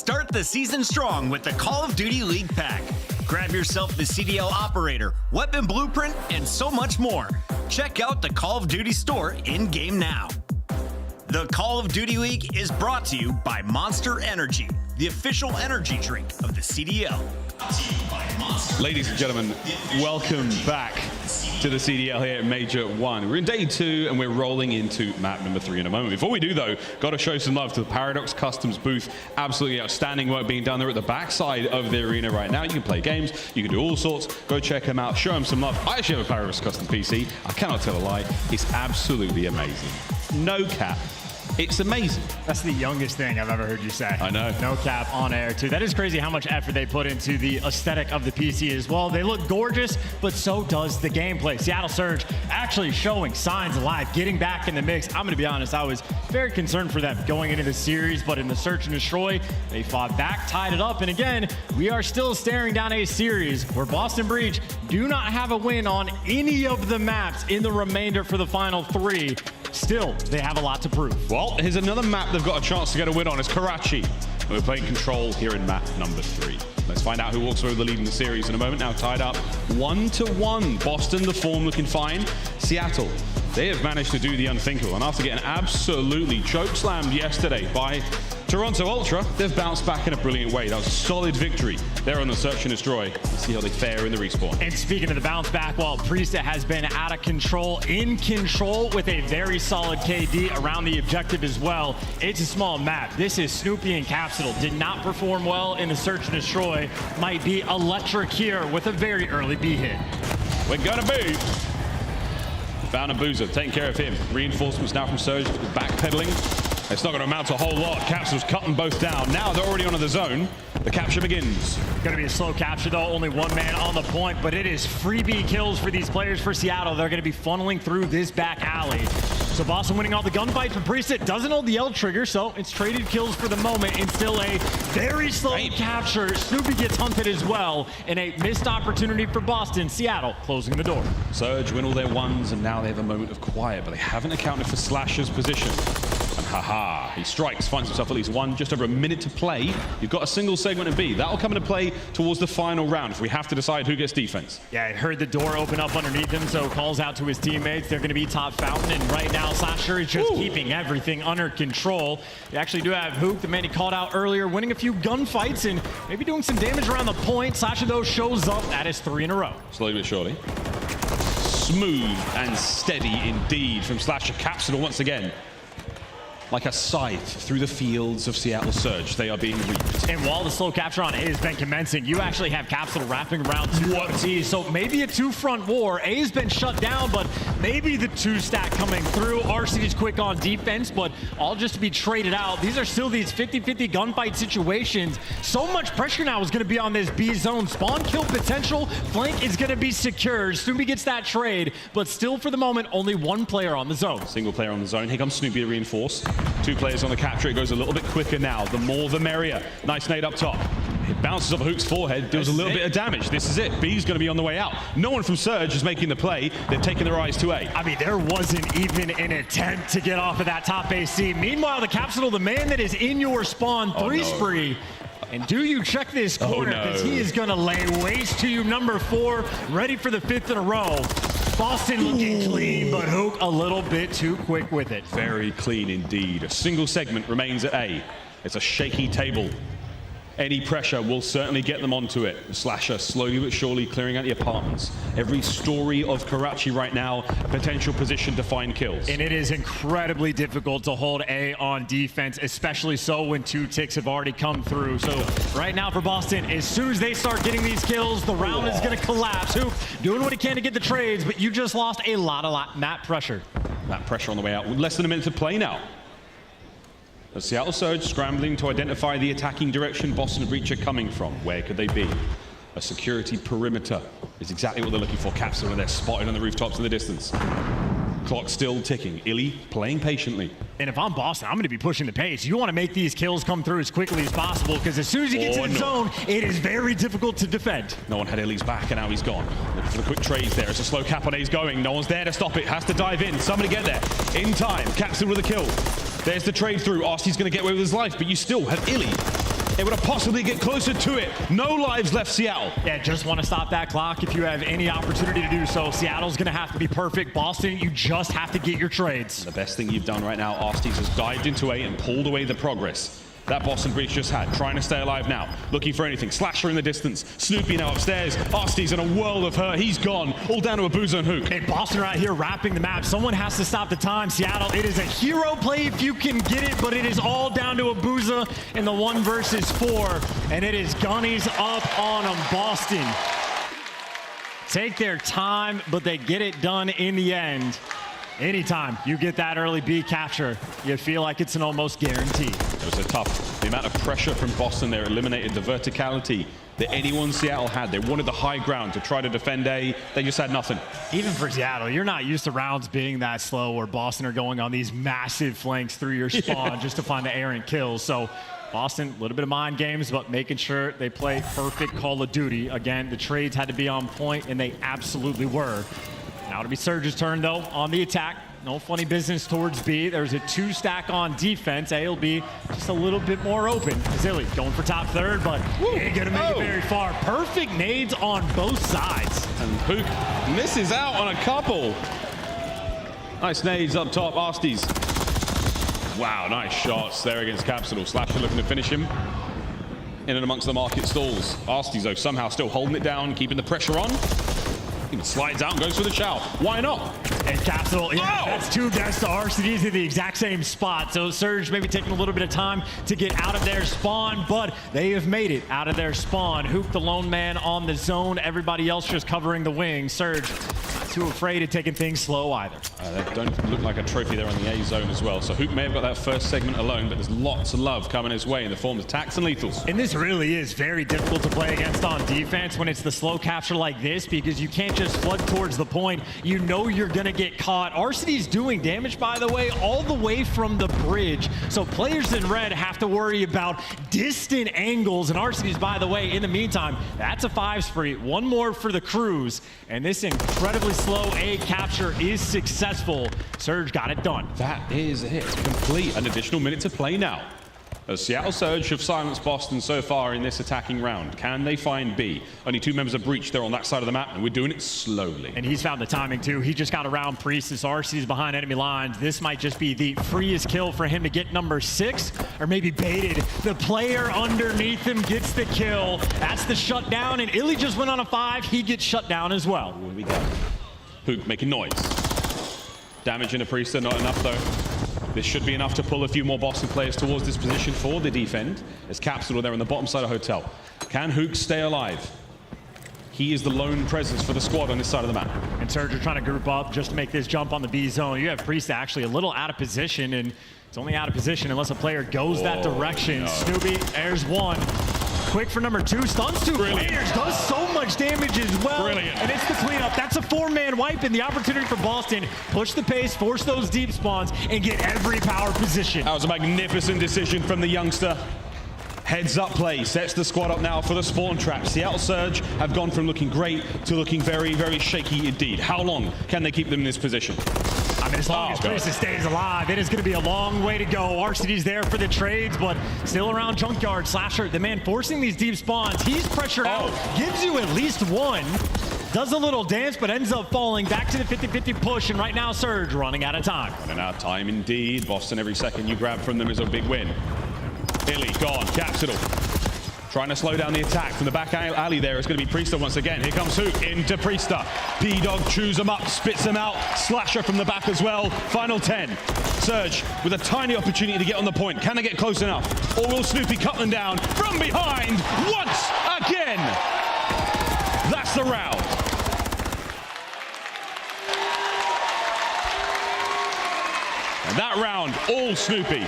Start the season strong with the Call of Duty League Pack. Grab yourself the CDL Operator, Weapon Blueprint, and so much more. Check out the Call of Duty store in-game now. The Call of Duty League is brought to you by Monster Energy, the official energy drink of the CDL. Ladies and gentlemen, welcome back to the CDL here at Major 1. We're in day 2 and we're rolling into map number 3 in a moment. Before we do though, got to show some love to the Paradox Customs booth. Absolutely outstanding work being done there at the backside of the arena right now. You can play games, you can do all sorts. Go check them out, show them some love. I actually have a Paradox Custom PC. I cannot tell a lie. It's absolutely amazing. No cap. It's amazing. That's the youngest thing I've ever heard you say. I know. No cap on air, too. That is crazy how much effort they put into the aesthetic of the PC as well. They look gorgeous, but so does the gameplay. Seattle Surge actually showing signs of life, getting back in the mix. I'm going to be honest, I was very concerned for them going into the series, but in the search and destroy, they fought back, tied it up, and again, we are still staring down a series where Boston Breach do not have a win on any of the maps in the remainder for the final 3. Still, they have a lot to prove. Well, here's another map they've got a chance to get a win on. It's Karachi. We're playing Control here in map number 3. Let's find out who walks away with the lead in the series in a moment. Now tied up 1-1. Boston, the form looking fine. Seattle, they have managed to do the unthinkable. And after getting absolutely chokeslammed yesterday by Toronto Ultra, they've bounced back in a brilliant way. That was a solid victory there on the Search and Destroy. Let's see how they fare in the respawn. And speaking of the bounce back, while Priestahh has been out of control, in control with a very solid KD around the objective as well. It's a small map. This is Snoopy and Capsidal. Did not perform well in the Search and Destroy. Might be electric here with a very early B hit. We're gonna be. Found Abuzah, taking care of him. Reinforcements now from Surge, backpedaling. It's not going to amount to a whole lot. Capsidal's cutting both down. Now they're already onto the zone. The capture begins. Going to be a slow capture though, only one man on the point, but it is freebie kills for these players for Seattle. They're going to be funneling through this back alley. So Boston winning all the gunfights, but Priestahh doesn't hold the L trigger, so it's traded kills for the moment and still a very slow capture. Snoopy gets hunted as well, and a missed opportunity for Boston. Seattle closing the door. Surge win all their ones, and now they have a moment of quiet, but they haven't accounted for Slasher's position. And haha, he strikes, finds himself at least one, just over a minute to play. You've got a single segment of B. That'll come into play towards the final round if we have to decide who gets defense. Yeah, I heard the door open up underneath him, so calls out to his teammates. They're going to be top fountain, and right now Slasher is just keeping everything under control. You actually do have Huke, the man he called out earlier, winning a few gunfights and maybe doing some damage around the point. Slasher, though, shows up. That is 3 in a row. Slowly but surely. Smooth and steady indeed from Slasher. Capsidal once again. Like a scythe through the fields of Seattle Surge, they are being reaped. And while the slow capture on A has been commencing, you actually have Capsidal wrapping around 2 OTs. So maybe a 2-front war. A has been shut down, but maybe the 2-stack coming through. Arcitys quick on defense, but all just to be traded out. These are still these 50-50 gunfight situations. So much pressure now is going to be on this B zone. Spawn kill potential. Flank is going to be secured. Snoopy gets that trade, but still for the moment, only 1 player on the zone. Single player on the zone. Here comes Snoopy to reinforce. 2 players on the capture. It goes a little bit quicker now. The more the merrier. Nice nade up top. It bounces off Huke's forehead. Deals a little bit of damage. This is it. B's going to be on the way out. No one from Surge is making the play. They've taken their eyes to A. I mean, there wasn't even an attempt to get off of that top AC. Meanwhile, the Capsidal, the man that is in your spawn, 3 spree. And do you check this corner, because he is going to lay waste to you. Number 4, ready for the 5th in a row. Boston looking clean, but Huke a little bit too quick with it. Very clean indeed. A single segment remains at A. It's a shaky table. Any pressure will certainly get them onto it. Slasher slowly but surely clearing out the apartments. Every story of Karachi right now, a potential position to find kills. And it is incredibly difficult to hold A on defense, especially so when 2 ticks have already come through. So right now for Boston, as soon as they start getting these kills, the round is going to collapse. Huke doing what he can to get the trades, but you just lost a lot of map pressure. That pressure on the way out. Less than a minute to play now. The Seattle Surge scrambling to identify the attacking direction Boston Breach are coming from. Where could they be? A security perimeter is exactly what they're looking for. Capsidal when they're spotted on the rooftops in the distance. Clock still ticking. Illey playing patiently. And if I'm Boston, I'm going to be pushing the pace. You want to make these kills come through as quickly as possible, because as soon as you get to the zone, it is very difficult to defend. No one had Illey's back, and now he's gone. Looking for the quick trades there. It's a slow cap on A's going. No one's there to stop it. Has to dive in. Somebody get there in time. Capsidal with a kill. There's the trade through. Arcitys going to get away with his life, but you still have Illey. able to possibly get closer to it. No lives left, Seattle. Yeah, just want to stop that clock if you have any opportunity to do so. Seattle's going to have to be perfect. Boston, you just have to get your trades. The best thing you've done right now, Arcitys has dived into A and pulled away the progress that Boston Breach just had, trying to stay alive now, looking for anything. Slasher in the distance, Snoopy now upstairs, Arcitys in a world of hurt, he's gone, all down to Abuzah and Huke. Hey, Boston right here wrapping the map. Someone has to stop the time. Seattle, it is a hero play if you can get it, but it is all down to Abuzah in the 1 versus 4, and it is gunnies up on them. Boston take their time, but they get it done in the end. Anytime you get that early B capture, you feel like it's an almost guarantee. It was a tough. The amount of pressure from Boston there eliminated the verticality that anyone Seattle had. They wanted the high ground to try to defend A. They just had nothing. Even for Seattle, you're not used to rounds being that slow where Boston are going on these massive flanks through your spawn just to find the errant kills. So Boston, a little bit of mind games, but making sure they play perfect Call of Duty. Again, the trades had to be on point, and they absolutely were. Now it'll be Surge's turn, though, on the attack. No funny business towards B. There's a 2-stack on defense. A will be just a little bit more open. Illey going for top third, but ain't gonna make it very far. Perfect nades on both sides. And Huke misses out on a couple. Nice nades up top, Arcitys. Wow, nice shots there against Capsidal. Slasher looking to finish him in and amongst the market stalls. Arcitys, though, somehow still holding it down, keeping the pressure on. Even slides out and goes for the chow. Why not? And Capsidal, yeah, that's 2 deaths to Arcitys in the exact same spot. So Surge maybe taking a little bit of time to get out of their spawn, but they have made it out of their spawn. Huke, the lone man on the zone. Everybody else just covering the wing. Surge, not too afraid of taking things slow either. They don't look like a trophy there on the A zone as well. So Huke may have got that first segment alone, but there's lots of love coming his way in the form of attacks and lethals. And this really is very difficult to play against on defense when it's the slow capture like this, because you can't just flood towards the point. You know you're gonna get caught. Arcity's doing damage, by the way, all the way from the bridge. So players in red have to worry about distant angles. And Arcitys, by the way, in the meantime, that's a 5 spree. 1 more for the Cruise. And this incredibly slow A capture is successful. Surge got it done. That is it. Complete. An additional minute to play now. As Seattle Surge have silenced Boston so far in this attacking round. Can they find B? Only 2 members of Breach there on that side of the map, and we're doing it slowly. And he's found the timing too. He just got around Priestahh. Arcitys behind enemy lines. This might just be the freest kill for him to get number 6, or maybe baited. The player underneath him gets the kill. That's the shutdown, and Illey just went on a 5. He gets shut down as well. Here we go. Huke making noise. Damage into Priestahh, not enough though. This should be enough to pull a few more Boston players towards this position for the defend. As Capsidal there on the bottom side of Hotel. Can Huke stay alive? He is the lone presence for the squad on this side of the map. And Surge are trying to group up just to make this jump on the B zone. You have Priestahh actually a little out of position, and it's only out of position unless a player goes that direction. No. Snoopy, there's 1. Quick for number 2, stuns 2 players, does so much damage as well. Brilliant. And it's the cleanup. That's a 4-man wipe, and the opportunity for Boston, push the pace, force those deep spawns, and get every power position. That was a magnificent decision from the youngster. Heads up play, sets the squad up now for the spawn trap. Seattle Surge have gone from looking great to looking very, very shaky indeed. How long can they keep them in this position? I mean, as long as Priestahh stays alive, it is going to be a long way to go. Arcity's there for the trades, but still around Junkyard. Slasher, the man forcing these deep spawns. He's pressured out, gives you at least 1. Does a little dance, but ends up falling back to the 50-50 push, and right now Surge running out of time. Running out of time indeed. Boston, every second you grab from them is a big win. Illey gone, Capsidal. Trying to slow down the attack from the back alley there. It's going to be Priestahh once again. Here comes Huke into Priestahh. P-Dog chews him up, spits him out. Slasher from the back as well. Final 10. Surge with a tiny opportunity to get on the point. Can they get close enough? Or will Snoopy cut them down from behind once again? That's the round. And that round, all Snoopy.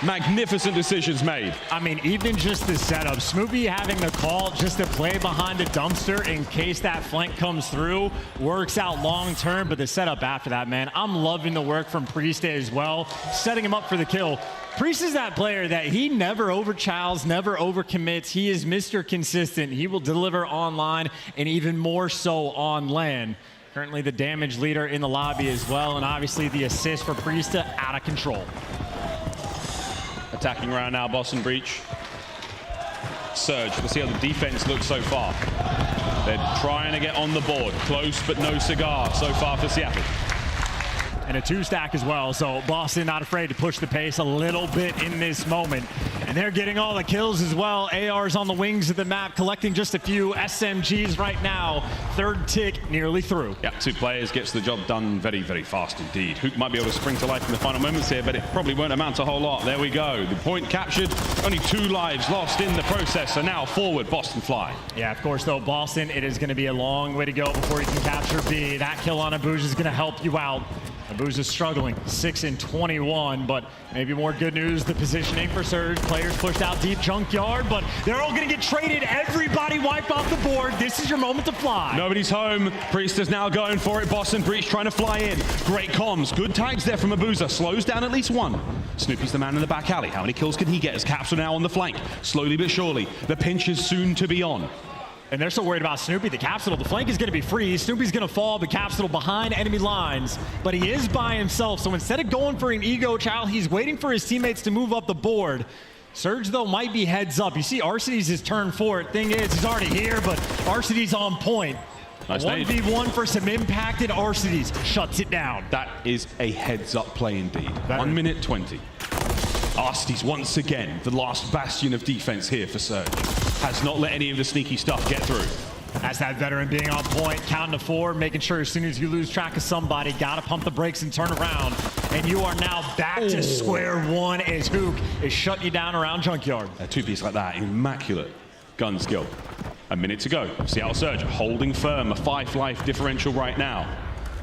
Magnificent decisions made. I mean, even just the setup, Snoopy having the call just to play behind the dumpster in case that flank comes through works out long term, but the setup after that, man, I'm loving the work from Priestahh as well, setting him up for the kill. Priestahh is that player that he never overchows, never overcommits. He is Mr. Consistent. He will deliver online and even more so on land. Currently the damage leader in the lobby as well, and obviously the assist for Priestahh out of control. Attacking round now, Boston Breach. Surge. Let's see how the defense looks so far. They're trying to get on the board. Close, but no cigar so far for Seattle. And a 2-stack as well, so Boston not afraid to push the pace a little bit in this moment. And they're getting all the kills as well. AR's on the wings of the map, collecting just a few SMGs right now. Third tick nearly through. Yeah, 2 players gets the job done very, very fast indeed. Huke might be able to spring to life in the final moments here, but it probably won't amount to a whole lot. There we go. The point captured, only 2 lives lost in the process, so now forward, Boston fly. Yeah, of course, though, Boston, it is going to be a long way to go before you can capture B. That kill on Abuzah is going to help you out. Abuzah struggling, 6 and 21, but maybe more good news, the positioning for Surge. Players pushed out deep junkyard, but they're all gonna get traded. Everybody wiped off the board. This is your moment to fly. Nobody's home. Priestahh's now going for it. Boston Breach trying to fly in. Great comms. Good tags there from Abuzah. Slows down at least one. Snoopy's the man in the back alley. How many kills can he get as Capsidal now on the flank? Slowly but surely, the pinch is soon to be on. And they're so worried about Snoopy. The Capsidal, the flank is going to be free. Snoopy's going to fall, the Capsidal behind enemy lines. But he is by himself, so instead of going for an ego chow, he's waiting for his teammates to move up the board. Surge, though, might be heads up. You see Arcitys is turn for it. Thing is, he's already here, but Arcitys on point. Nice 1v1 for some impacted Arcitys. Shuts it down. That is a heads-up play indeed. 1 minute 20. Arcitys once again, the last bastion of defense here for Surge. Has not let any of the sneaky stuff get through. That's that veteran being on point, counting to 4, making sure as soon as you lose track of somebody, gotta pump the brakes and turn around. And you are now back to square one as Huke is shutting you down around junkyard. A 2-piece like that, immaculate gun skill. A minute to go. Seattle Surge holding firm, a 5-life differential right now.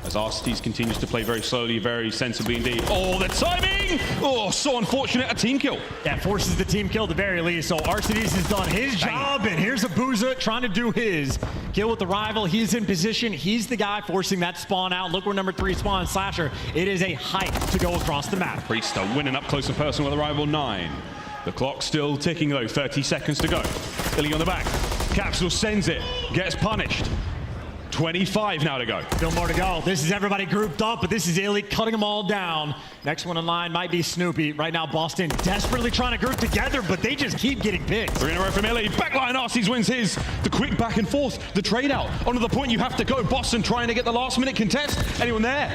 As Arcitys continues to play very slowly, very sensibly indeed. Oh, the timing! Oh, so unfortunate, a team kill. That forces the team kill at the very least, so Arcitys has done his job, and here's Abuzah trying to do his. Kill with the rival, he's in position, he's the guy forcing that spawn out. Look where number 3 spawn, Slasher. It is a hike to go across the map. Priestahh winning up close and personal with the rival 9. The clock's still ticking though, 30 seconds to go. Illey on the back, Capsidal sends it, gets punished. 25 now to go. Still more to go. This is everybody grouped up, but this is Illey cutting them all down. Next one in line might be Snoopy. Right now, Boston desperately trying to group together, but they just keep getting picked. 3 in a row from Illey. Backline Arcitys wins his. The quick back and forth, the trade out. Onto the point you have to go. Boston trying to get the last minute contest. Anyone there?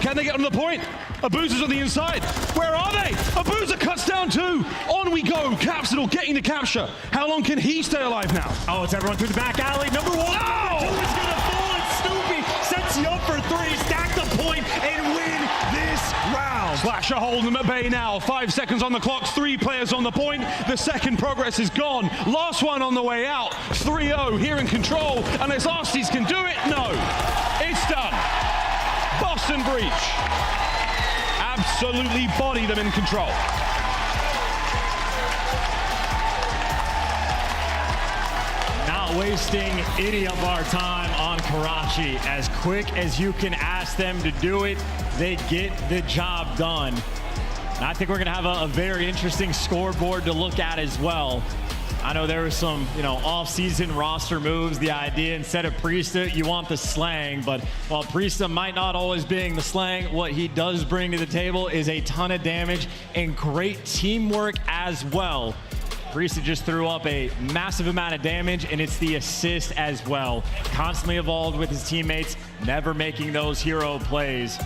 Can they get on the point? Abuzah's on the inside. Where are they? Abuzah cuts down 2. On we go. Capsidal getting the capture. How long can he stay alive now? Oh, it's everyone through the back alley. Number 1. No! 2 is gonna fall. Snoopy sets you up for 3. Stack the point and win this round. Slasher holding them at bay now. 5 seconds on the clock. 3 players on the point. The second progress is gone. Last one on the way out. 3-0 here in control. Unless Arcitys can do it, no. It's done. Boston Breach absolutely body them in control. Not wasting any of our time on Karachi. As quick as you can ask them to do it, they get the job done. And I think we're gonna have a very interesting scoreboard to look at as well. I know there was some, off-season roster moves. The idea, instead of Priestahh, you want the slang. But while Priestahh might not always being the slang, what he does bring to the table is a ton of damage and great teamwork as well. Priestahh just threw up a massive amount of damage, and it's the assist as well. Constantly involved with his teammates, never making those hero plays.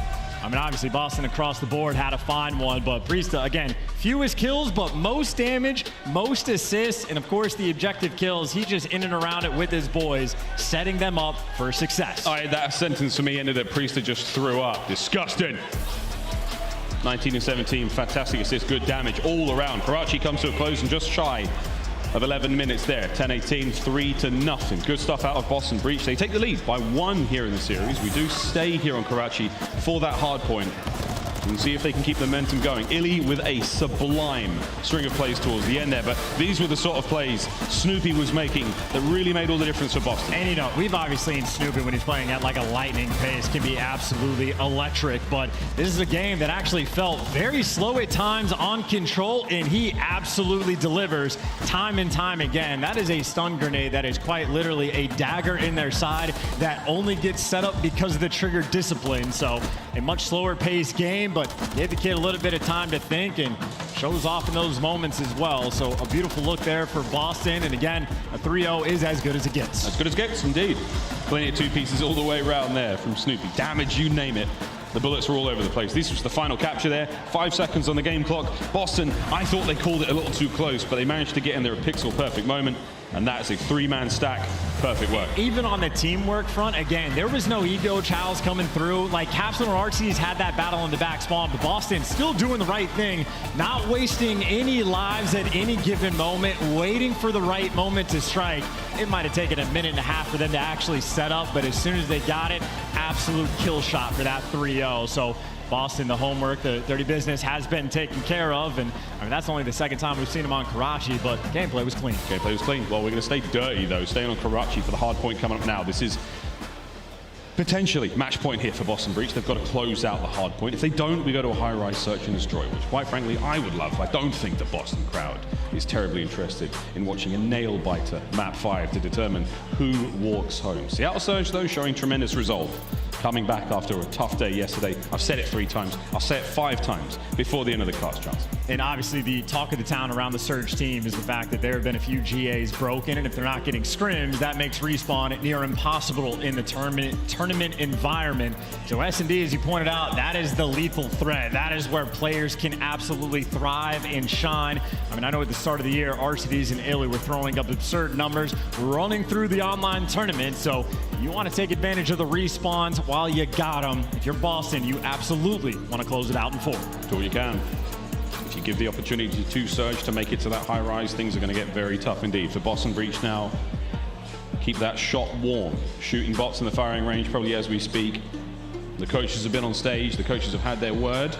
I mean, obviously, Boston across the board had to find one, but Priestahh, again, fewest kills, but most damage, most assists, and of course, the objective kills. He's just in and around it with his boys, setting them up for success. That sentence for me ended at Priestahh just threw up. Disgusting. 19 and 17, fantastic assist, good damage all around. Karachi comes to a close and just shy of 11 minutes there. 10-18, 3-0. Good stuff out of Boston Breach. They take the lead by 1 here in the series. We do stay here on Karachi for that hard point. And see if they can keep the momentum going. Illey with a sublime string of plays towards the end there, but these were the sort of plays Snoopy was making that really made all the difference for Boston. And we've obviously seen Snoopy when he's playing at like a lightning pace can be absolutely electric, but this is a game that actually felt very slow at times on control, and he absolutely delivers time and time again. That is a stun grenade that is quite literally a dagger in their side that only gets set up because of the trigger discipline. So a much slower paced game, but gave the kid a little bit of time to think and shows off in those moments as well. So a beautiful look there for Boston. And again, a 3-0 is as good as it gets. As good as it gets, indeed. Plenty of two pieces all the way around there from Snoopy. Damage, you name it. The bullets were all over the place. This was the final capture there. 5 seconds on the game clock. Boston, I thought they called it a little too close, but they managed to get in there a pixel-perfect moment. And that's a 3-man stack. Perfect work. Even on the teamwork front, again, there was no ego chows coming through. Like, Capsidal and Arcitys had that battle in the back spawn, but Boston still doing the right thing, not wasting any lives at any given moment, waiting for the right moment to strike. It might have taken a minute and a half for them to actually set up, but as soon as they got it, absolute kill shot for that 3-0. So Boston, the homework, the dirty business has been taken care of. And I mean, that's only the second time we've seen him on Karachi, but gameplay was clean. Gameplay was clean. Well, we're going to stay dirty, though. Staying on Karachi for the hard point coming up now. This is potentially match point here for Boston Breach. They've got to close out the hard point. If they don't, we go to a high-rise search and destroy, which, quite frankly, I would love. I don't think the Boston crowd is terribly interested in watching a nail-biter map 5 to determine who walks home. Seattle Surge, though, showing tremendous resolve. Coming back after a tough day yesterday. I've said it 3 times. I'll say it 5 times before the end of the cast, Charles. And obviously the talk of the town around the Surge team is the fact that there have been a few GAs broken, and if they're not getting scrims, that makes respawn near impossible in the tournament environment. So S&D, as you pointed out, that is the lethal threat. That is where players can absolutely thrive and shine. I mean, I know at the start of the year, Arcitys and Illey were throwing up absurd numbers running through the online tournament, so you want to take advantage of the respawns while you got them. If you're Boston, you absolutely want to close it out in 4. Do all you can. If you give the opportunity to Surge to make it to that high rise, things are going to get very tough indeed. For Boston Breach now, keep that shot warm. Shooting bots in the firing range probably as we speak. The coaches have been on stage. The coaches have had their word.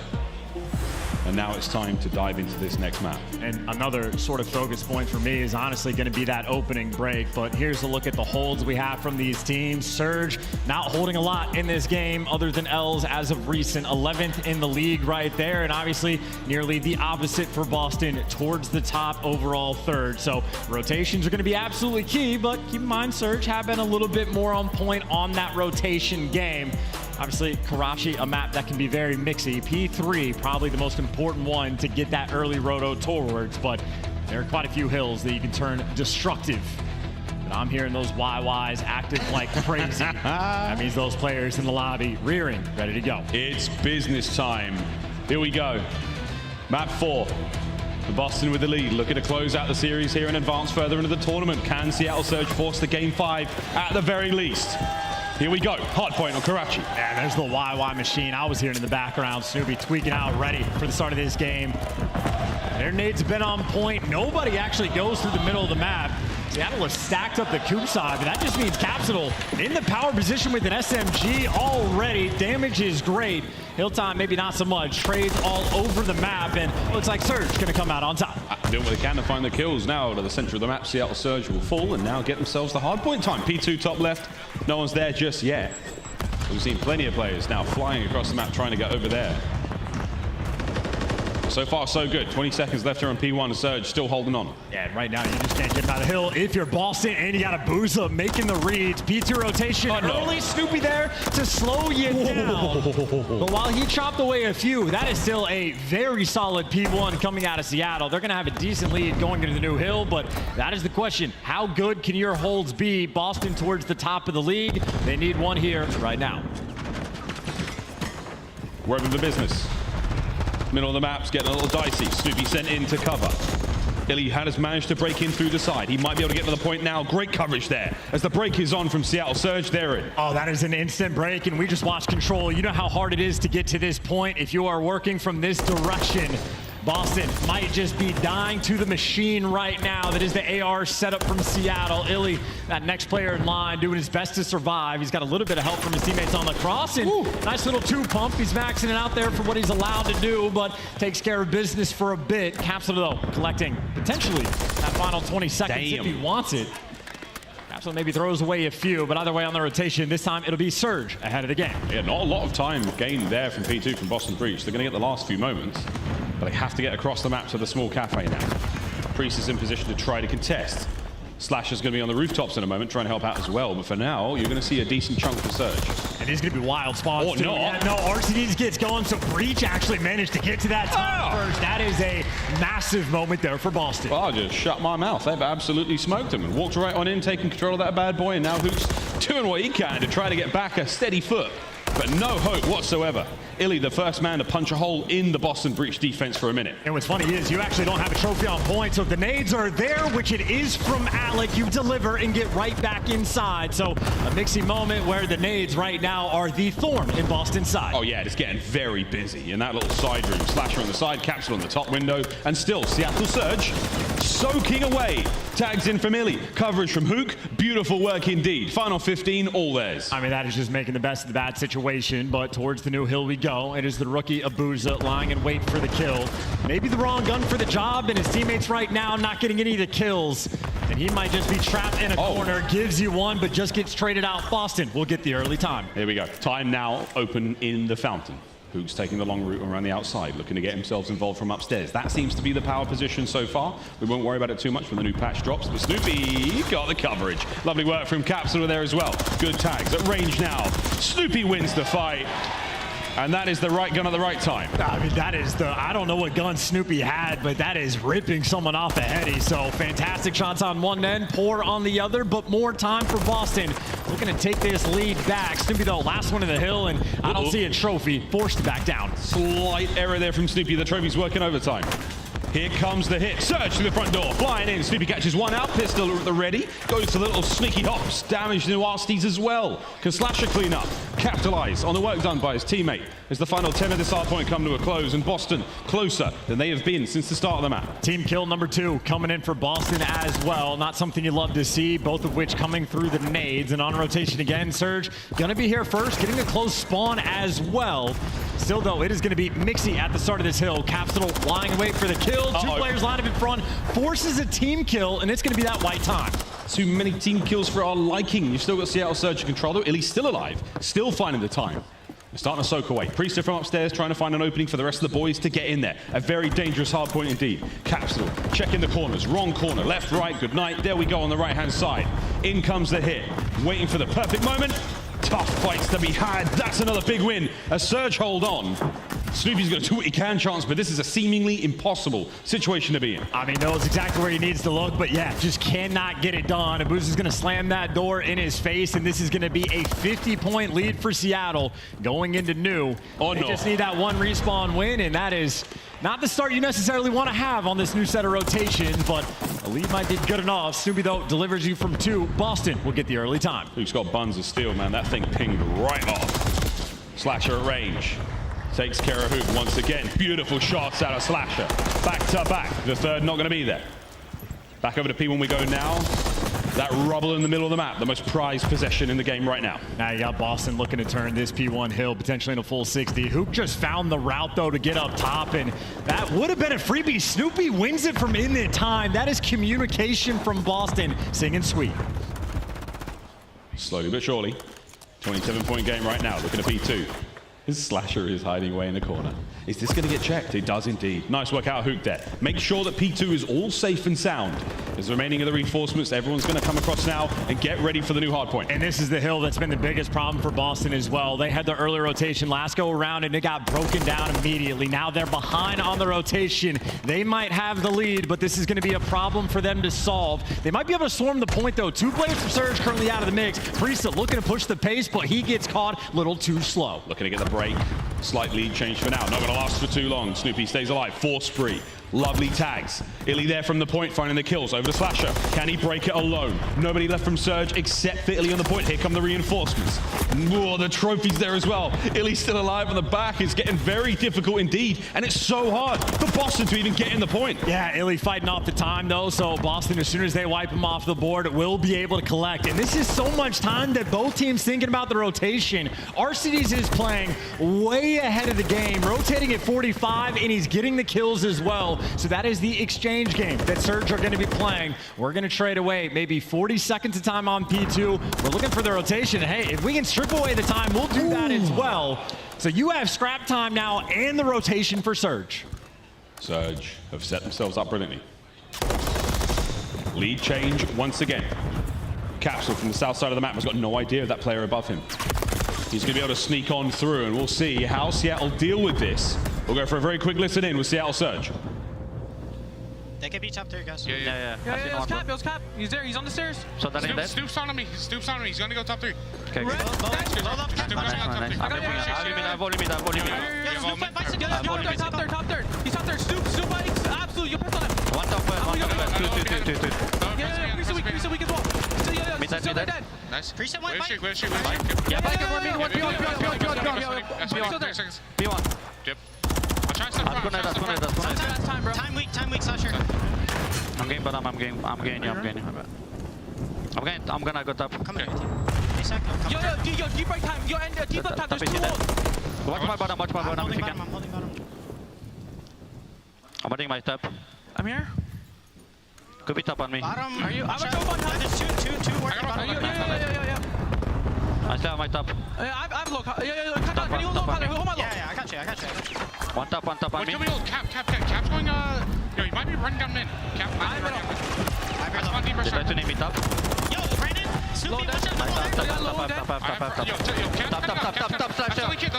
And now it's time to dive into this next map. And another sort of focus point for me is honestly going to be that opening break. But here's a look at the holds we have from these teams. Surge not holding a lot in this game other than L's as of recent. 11th in the league right there. And obviously nearly the opposite for Boston towards the top overall 3rd. So rotations are going to be absolutely key. But keep in mind, Surge have been a little bit more on point on that rotation game. Obviously, Karachi, a map that can be very mixy. P3, probably the most important one to get that early roto towards, but there are quite a few hills that you can turn destructive. And I'm hearing those YYs active like crazy. That means those players in the lobby rearing, ready to go. It's business time. Here we go. Map 4. The Boston with the lead, looking to close out the series here and advance further into the tournament. Can Seattle Surge force the game 5 at the very least? Here we go, hard point on Karachi. Yeah, there's the YY machine. I was hearing in the background, Snoopy tweaking out, ready for the start of this game. Their nades have been on point. Nobody actually goes through the middle of the map. Seattle has stacked up the Coop side, but that just means Capsidal in the power position with an SMG already. Damage is great. Hilltime, maybe not so much. Trades all over the map, and looks like Surge going to come out on top. Doing what they can to find the kills now to the center of the map. Seattle Surge will fall and now get themselves the hard point time. P2 top left. No one's there just yet. We've seen plenty of players now flying across the map trying to get over there. So far, so good. 20 seconds left here on P1. Surge still holding on. Yeah, right now you just can't get out of the hill if you're Boston, and you got Abuzah making the reads. P2 rotation early. Snoopy there to slow you down. But while he chopped away a few, that is still a very solid P1 coming out of Seattle. They're going to have a decent lead going into the new hill, but that is the question. How good can your holds be? Boston towards the top of the league. They need one here right now. We're over the business. Middle of the map's getting a little dicey. Snoopy sent in to cover. Illey has managed to break in through the side. He might be able to get to the point now. Great coverage there. As the break is on from Seattle Surge, they're in. Oh, that is an instant break, and we just watched Control. You know how hard it is to get to this point if you are working from this direction. Boston might just be dying to the machine right now. That is the AR setup from Seattle. Illey, that next player in line, doing his best to survive. He's got a little bit of help from his teammates on the cross, and nice little 2-pump. He's maxing it out there for what he's allowed to do, but takes care of business for a bit. Capsidal, though, collecting potentially that final 20 seconds if he wants it. Capsidal maybe throws away a few, but either way on the rotation, this time it'll be Surge ahead of the game. Yeah, not a lot of time gained there from P2 from Boston Breach. They're going to get the last few moments, but they have to get across the map to the small cafe now. Priestahh is in position to try to contest. Slasher's going to be on the rooftops in a moment, trying to help out as well. But for now, you're going to see a decent chunk for Surge. And these going to be wild spawns, too. No. Yeah, no, Arcitys gets going, so Breach actually managed to get to that time first. That is a massive moment there for Boston. Well, I just shut my mouth. They've absolutely smoked him and walked right on in, taking control of that bad boy. And now Huke's doing what he can to try to get back a steady foot. But no hope whatsoever. Illey, the first man to punch a hole in the Boston Breach defense for a minute. And what's funny is you actually don't have a trophy on point, so if the nades are there, which it is from Alec, you deliver and get right back inside. So a mixy moment where the nades right now are the thorn in Boston's side. Oh yeah, it's getting very busy in that little side room. Slasher on the side, Capsidal on the top window, and still Seattle Surge soaking away. Tags in from Illey, coverage from Huke. Beautiful work indeed. Final 15, all theirs. I mean, that is just making the best of the bad situation, but towards the new hill we go. It is the rookie Abuzah lying in wait for the kill. Maybe the wrong gun for the job, and his teammates right now not getting any of the kills. And he might just be trapped in a corner, gives you one, but just gets traded out. Boston will get the early time. Here we go. Time now open in the fountain. Huke's taking the long route around the outside, looking to get himself involved from upstairs. That seems to be the power position so far. We won't worry about it too much when the new patch drops, but Snoopy got the coverage. Lovely work from Capsidal there as well. Good tags at range now. Snoopy wins the fight. And that is the right gun at the right time. I mean, that is the, I don't know what gun Snoopy had, but that is ripping someone off the heady. So fantastic shots on one end, poor on the other, but more time for Boston. Looking to take this lead back. Snoopy, though, last one in the hill, and I don't see a trophy. Forced back down. Slight error there from Snoopy. The trophy's working overtime. Here comes the hit. Surge through the front door. Flying in. Snoopy catches one out. Pistol at the ready. Goes to the little sneaky hops. Damage to Arcitys as well. Can Slasher clean up. Capitalize on the work done by his teammate as the final 10 of this hard point come to a close, and Boston closer than they have been since the start of the map. Team kill number 2 coming in for Boston as well. Not something you love to see, both of which coming through the nades. And on rotation again, Surge gonna be here first, getting a close spawn as well. Still though, it is gonna be mixy at the start of this hill. Capsidal lying in wait for the kill. Two players line up in front, forces a team kill, and it's gonna be that white time. Too many team kills for our liking. You've still got Seattle Surge in control though. Illey's still alive, still finding the time. They're starting to soak away. Priestahh from upstairs trying to find an opening for the rest of the boys to get in there. A very dangerous hard point indeed. Capsidal checking the corners. Wrong corner. Left, right. Good night. There we go on the right-hand side. In comes the hit. Waiting for the perfect moment. Tough fights to be had. That's another big win. A Surge hold on. Snoopy's going to do what he can, chance, but this is a seemingly impossible situation to be in. I mean, knows exactly where he needs to look, but yeah, just cannot get it done. Abuzah's going to slam that door in his face, and this is going to be a 50-point lead for Seattle going into new. They just need that one respawn win, and that is not the start you necessarily want to have on this new set of rotation, but a lead might be good enough. Snoopy, though, delivers you from 2. Boston will get the early time. Huke's got buns of steel, man. That thing pinged right off. Slasher at range. Takes care of Huke once again. Beautiful shots out of Slasher. Back to back. The third not going to be there. Back over to P when we go now. That rubble in the middle of the map, the most prized possession in the game right now. Now you got Boston looking to turn this P1 hill potentially in a full 60. Huke just found the route, though, to get up top, and that would have been a freebie. Snoopy wins it from in the time. That is communication from Boston, singing sweet. Slowly but surely. 27-point game right now, looking at P2. His Slasher is hiding away in the corner. Is this going to get checked? It does indeed. Nice work out, Huke there. Make sure that P2 is all safe and sound. As the remaining of the reinforcements, everyone's going to come across now and get ready for the new hardpoint. And this is the hill that's been the biggest problem for Boston as well. They had the early rotation last go around, and it got broken down immediately. Now they're behind on the rotation. They might have the lead, but this is going to be a problem for them to solve. They might be able to swarm the point, though. 2 players from Surge currently out of the mix. Priestahh looking to push the pace, but he gets caught a little too slow. Looking to get the break. Slight lead change for now. Not going to last for too long. Snoopy stays alive. 4 spree. Lovely tags. Illey there from the point, finding the kills. Over to Slasher. Can he break it alone? Nobody left from Surge except for Illey on the point. Here come the reinforcements. Whoa, the trophies there as well. Illey's still alive on the back. It's getting very difficult indeed. And it's so hard for Boston to even get in the point. Yeah, Illey fighting off the time, though. So Boston, as soon as they wipe him off the board, will be able to collect. And this is so much time that both teams thinking about the rotation. Arcitys is playing way ahead of the game, rotating at 45, and he's getting the kills as well. So that is the exchange game that Surge are going to be playing. We're going to trade away maybe 40 seconds of time on P2. We're looking for the rotation. And hey, if we can strip away the time, we'll do that as well. So you have scrap time now and the rotation for Surge. Surge have set themselves up brilliantly. Lead change once again. Capsidal from the south side of the map has got no idea of that player above him. He's going to be able to sneak on through, and we'll see how Seattle deal with this. We'll go for a very quick listen in with Seattle Surge. They can be top 3, guys. Yeah. It was Cap. He's there. He's on the stairs. So that ain't dead. Snoop's on me. Snoop's on me. He's gonna go top 3. Okay, Red, good. Dash, Load up, Snoop going top 3. Nice. I've volume. Top third. He's top third. Snoop bikes. Absolutely. You press on him. One top left. Two. Yeah. Priestahh weak as well. Mid side. Nice. Priestahh went bike. Where's she? Yeah, bike and one beyond. B1. Yep. I'll try to step That's gonna. Last time, bro. Time weak, Slasher. I'm getting bottom. I'm getting I'm gonna go top. Come here. Hey, Sack. Yo, deep right time. Yo, and deep left time. There's two walls. Watch my bottom I'm if holding you bottom. can. I'm holding bottom. I'm holding my top. I'm here. Could be top on me. Bottom. Are you? I'm Watch a out. top on top. There's two working I got bottom. Yeah. I still have my top. I'm low. Yeah. Can you hold on? Hold my low. Yeah, I got you. One top on What me. can we hold? Cap's going, yo, he might be running down mid. Cap might be running down mid. That's one deep They try to pressure. name me top. Yo, Brandon. Snoopy, watch out. Top. Top slash is 1 HP,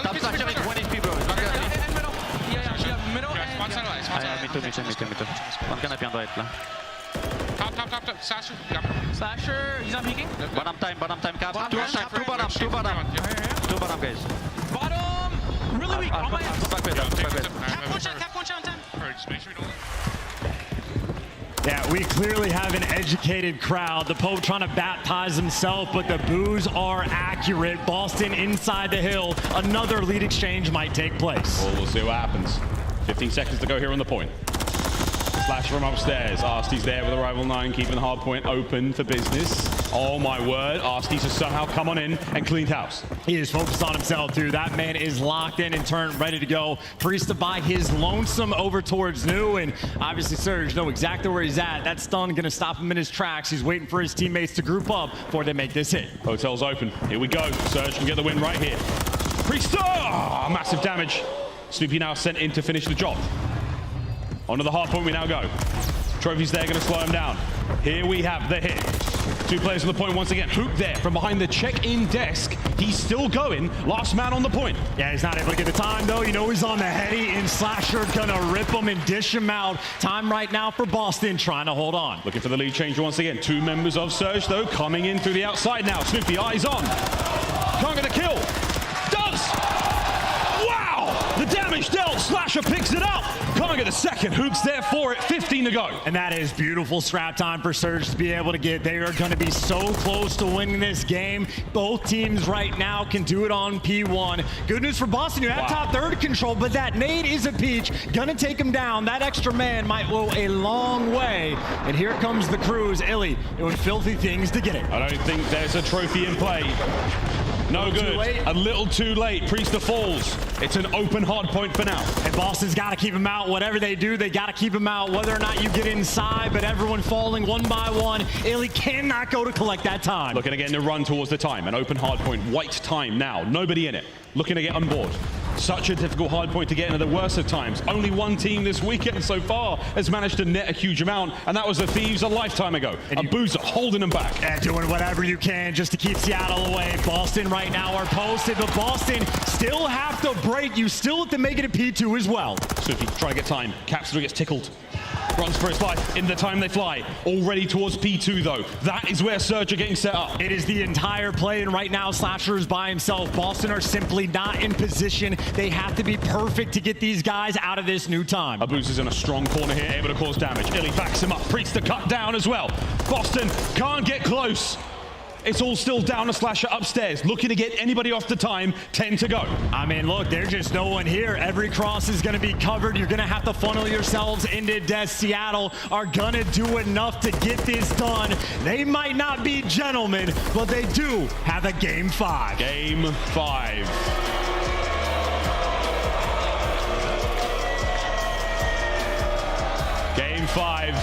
bro. It's not gonna be. And middle. Yeah. Middle One side and... alive. Me too. One can be on the right. Top. Sasha. Slasher. He's not peeking. Bottom time, cap. Bottom, Two bottom, guys. Bottom. Really weak. On my I'll end. come back with. Cap one shot on time. Alright, just make sure we don't... Yeah, we clearly have an educated crowd. The Pope trying to baptize himself, but the boos are accurate. Boston inside the hill. Another lead exchange might take place. Well, we'll see what happens. 15 seconds to go here on the point. Slash from upstairs. Arcitys there with a rival 9, keeping the hard point open for business. Oh my word, Arcitys has somehow come on in and cleaned house. He is focused on himself, too. That man is locked in and turned, ready to go. Priestahh by his lonesome over towards New, and obviously Surge know exactly where he's at. That stun gonna stop him in his tracks. He's waiting for his teammates to group up before they make this hit. Hotel's open. Here we go. Surge can get the win right here. Priestahh! Massive damage. Snoopy now sent in to finish the job. Onto the hard point we now go. Trophy's there, going to slow him down. Here we have the hit. 2 players on the point once again. Huke there from behind the check-in desk. He's still going. Last man on the point. Yeah, he's not able to get the time, though. You know he's on the heady, and Slasher gonna rip him and dish him out. Time right now for Boston, trying to hold on. Looking for the lead changer once again. 2 members of Surge, though, coming in through the outside now. Snoopy, eyes on. Can't get a kill. Does! Wow! The damage dealt. Slasher picks it up. Can't get the second. Huke's there for it. 15 to go. And that is beautiful scrap time for Surge to be able to get. They are going to be so close to winning this game. Both teams right now can do it on P1. Good news for Boston. You have top third control, but that nade is a peach. Gonna take him down. That extra man might go a long way. And here comes the Cruise. Illey doing filthy things to get it. I don't think there's a trophy in play. No good. A little too late. Priestahh falls. It's an open hard point for now. And Boston's got to keep him out. Whatever they do, they got to keep him out. Whether or not you get inside, but everyone falling one by one. Illey cannot go to collect that time. Looking again to run towards the time. An open hard point. White time now. Nobody in it. Looking to get on board. Such a difficult hard point to get into the worst of times. Only one team this weekend so far has managed to net a huge amount, and that was the Thieves a lifetime ago. Abuzah holding them back. And doing whatever you can just to keep Seattle away. Boston right now are posted, but Boston still have to break. You still have to make it a P2 as well. Snoopy trying to get time. Capsidal gets tickled. Runs for his life in the time they fly. Already towards P2 though. That is where Surge are getting set up. It is the entire play, and right now Slasher is by himself. Boston are simply not in position. They have to be perfect to get these guys out of this new time. Abuzah's in a strong corner here, able to cause damage. Illey backs him up. Priestahh cut down as well. Boston can't get close. It's all still down to Slasher upstairs. Looking to get anybody off the time. 10 to go. I mean, look, there's just no one here. Every cross is going to be covered. You're going to have to funnel yourselves into death. Seattle are going to do enough to get this done. They might not be gentlemen, but they do have a Game 5. Game 5. Game 5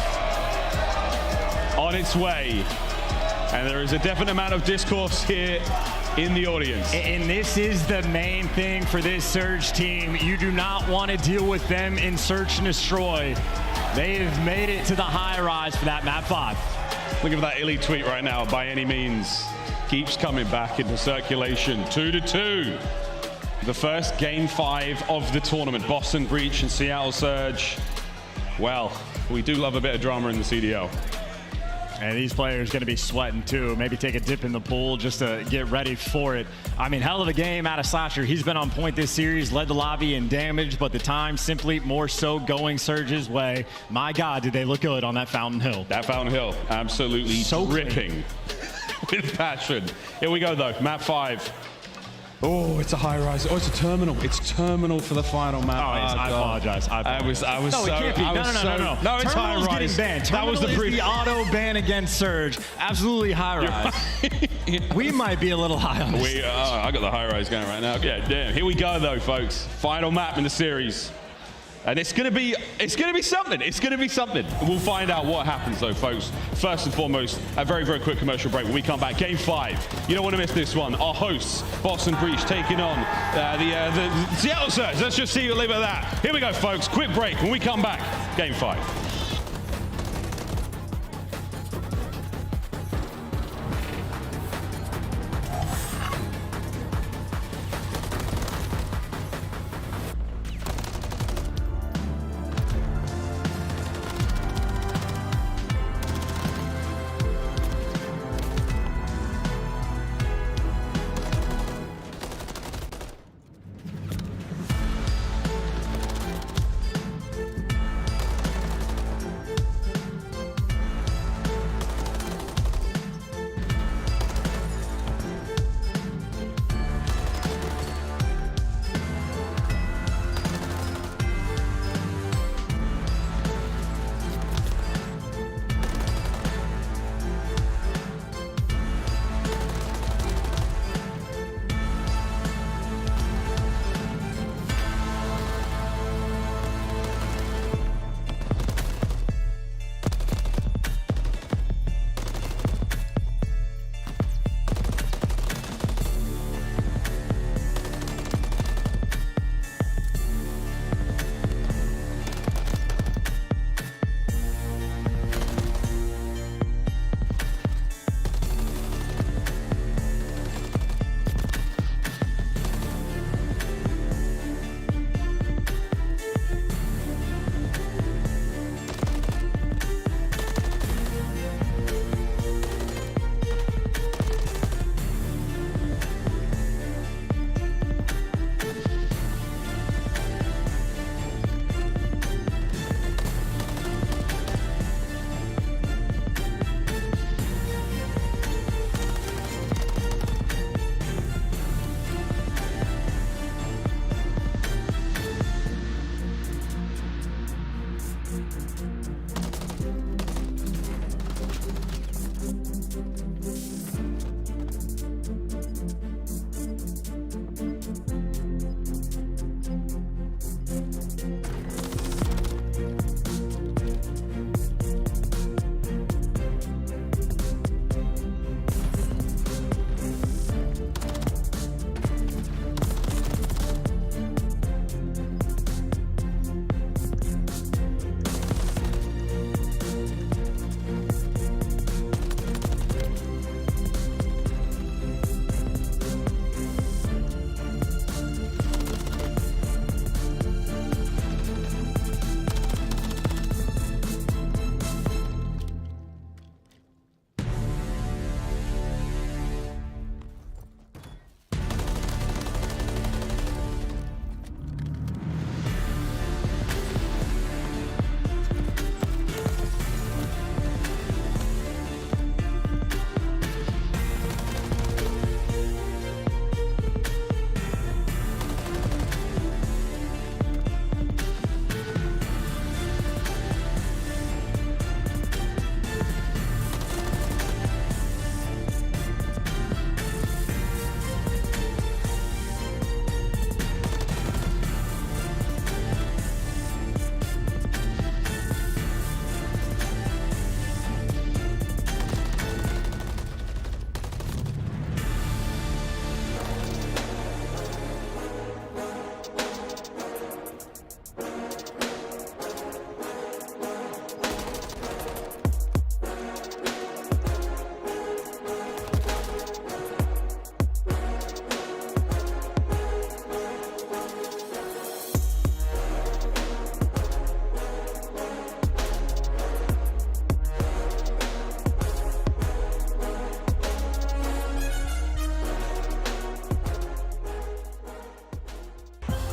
on its way. And there is a definite amount of discourse here in the audience. And this is the main thing for this Surge team. You do not want to deal with them in Search and Destroy. They have made it to the high rise for that map 5. Looking for that Illey tweet right now, by any means. Keeps coming back into circulation. 2-2. The first game 5 of the tournament. Boston Breach and Seattle Surge. Well, we do love a bit of drama in the CDL. And these players going to be sweating too. Maybe take a dip in the pool just to get ready for it. I mean, hell of a game out of Slasher. He's been on point this series, led the lobby in damage, but the time simply more so going Surge's way. My God, did they look good on that Fountain Hill. That Fountain Hill, absolutely So dripping with passion. Here we go though, map 5. Oh, it's a high rise. Oh, it's a terminal. It's terminal for the final map. Oh, yes, I apologize. I was no, so. it can't be. I was No, No, it's high Terminal's rise. getting banned. That was Terminal the is the auto ban against Surge. Absolutely high rise. We might be a little high on this. I got the high rise going right now. Yeah, damn. Here we go though, folks. Final map in the series. And it's gonna be something. It's gonna be something. We'll find out what happens though, folks. First and foremost, a very, very quick commercial break. When we come back, game 5. You don't want to miss this one. Our hosts, Boston Breach, taking on the Seattle Surge. Let's just see you leave it at that. Here we go, folks. Quick break. When we come back, game 5.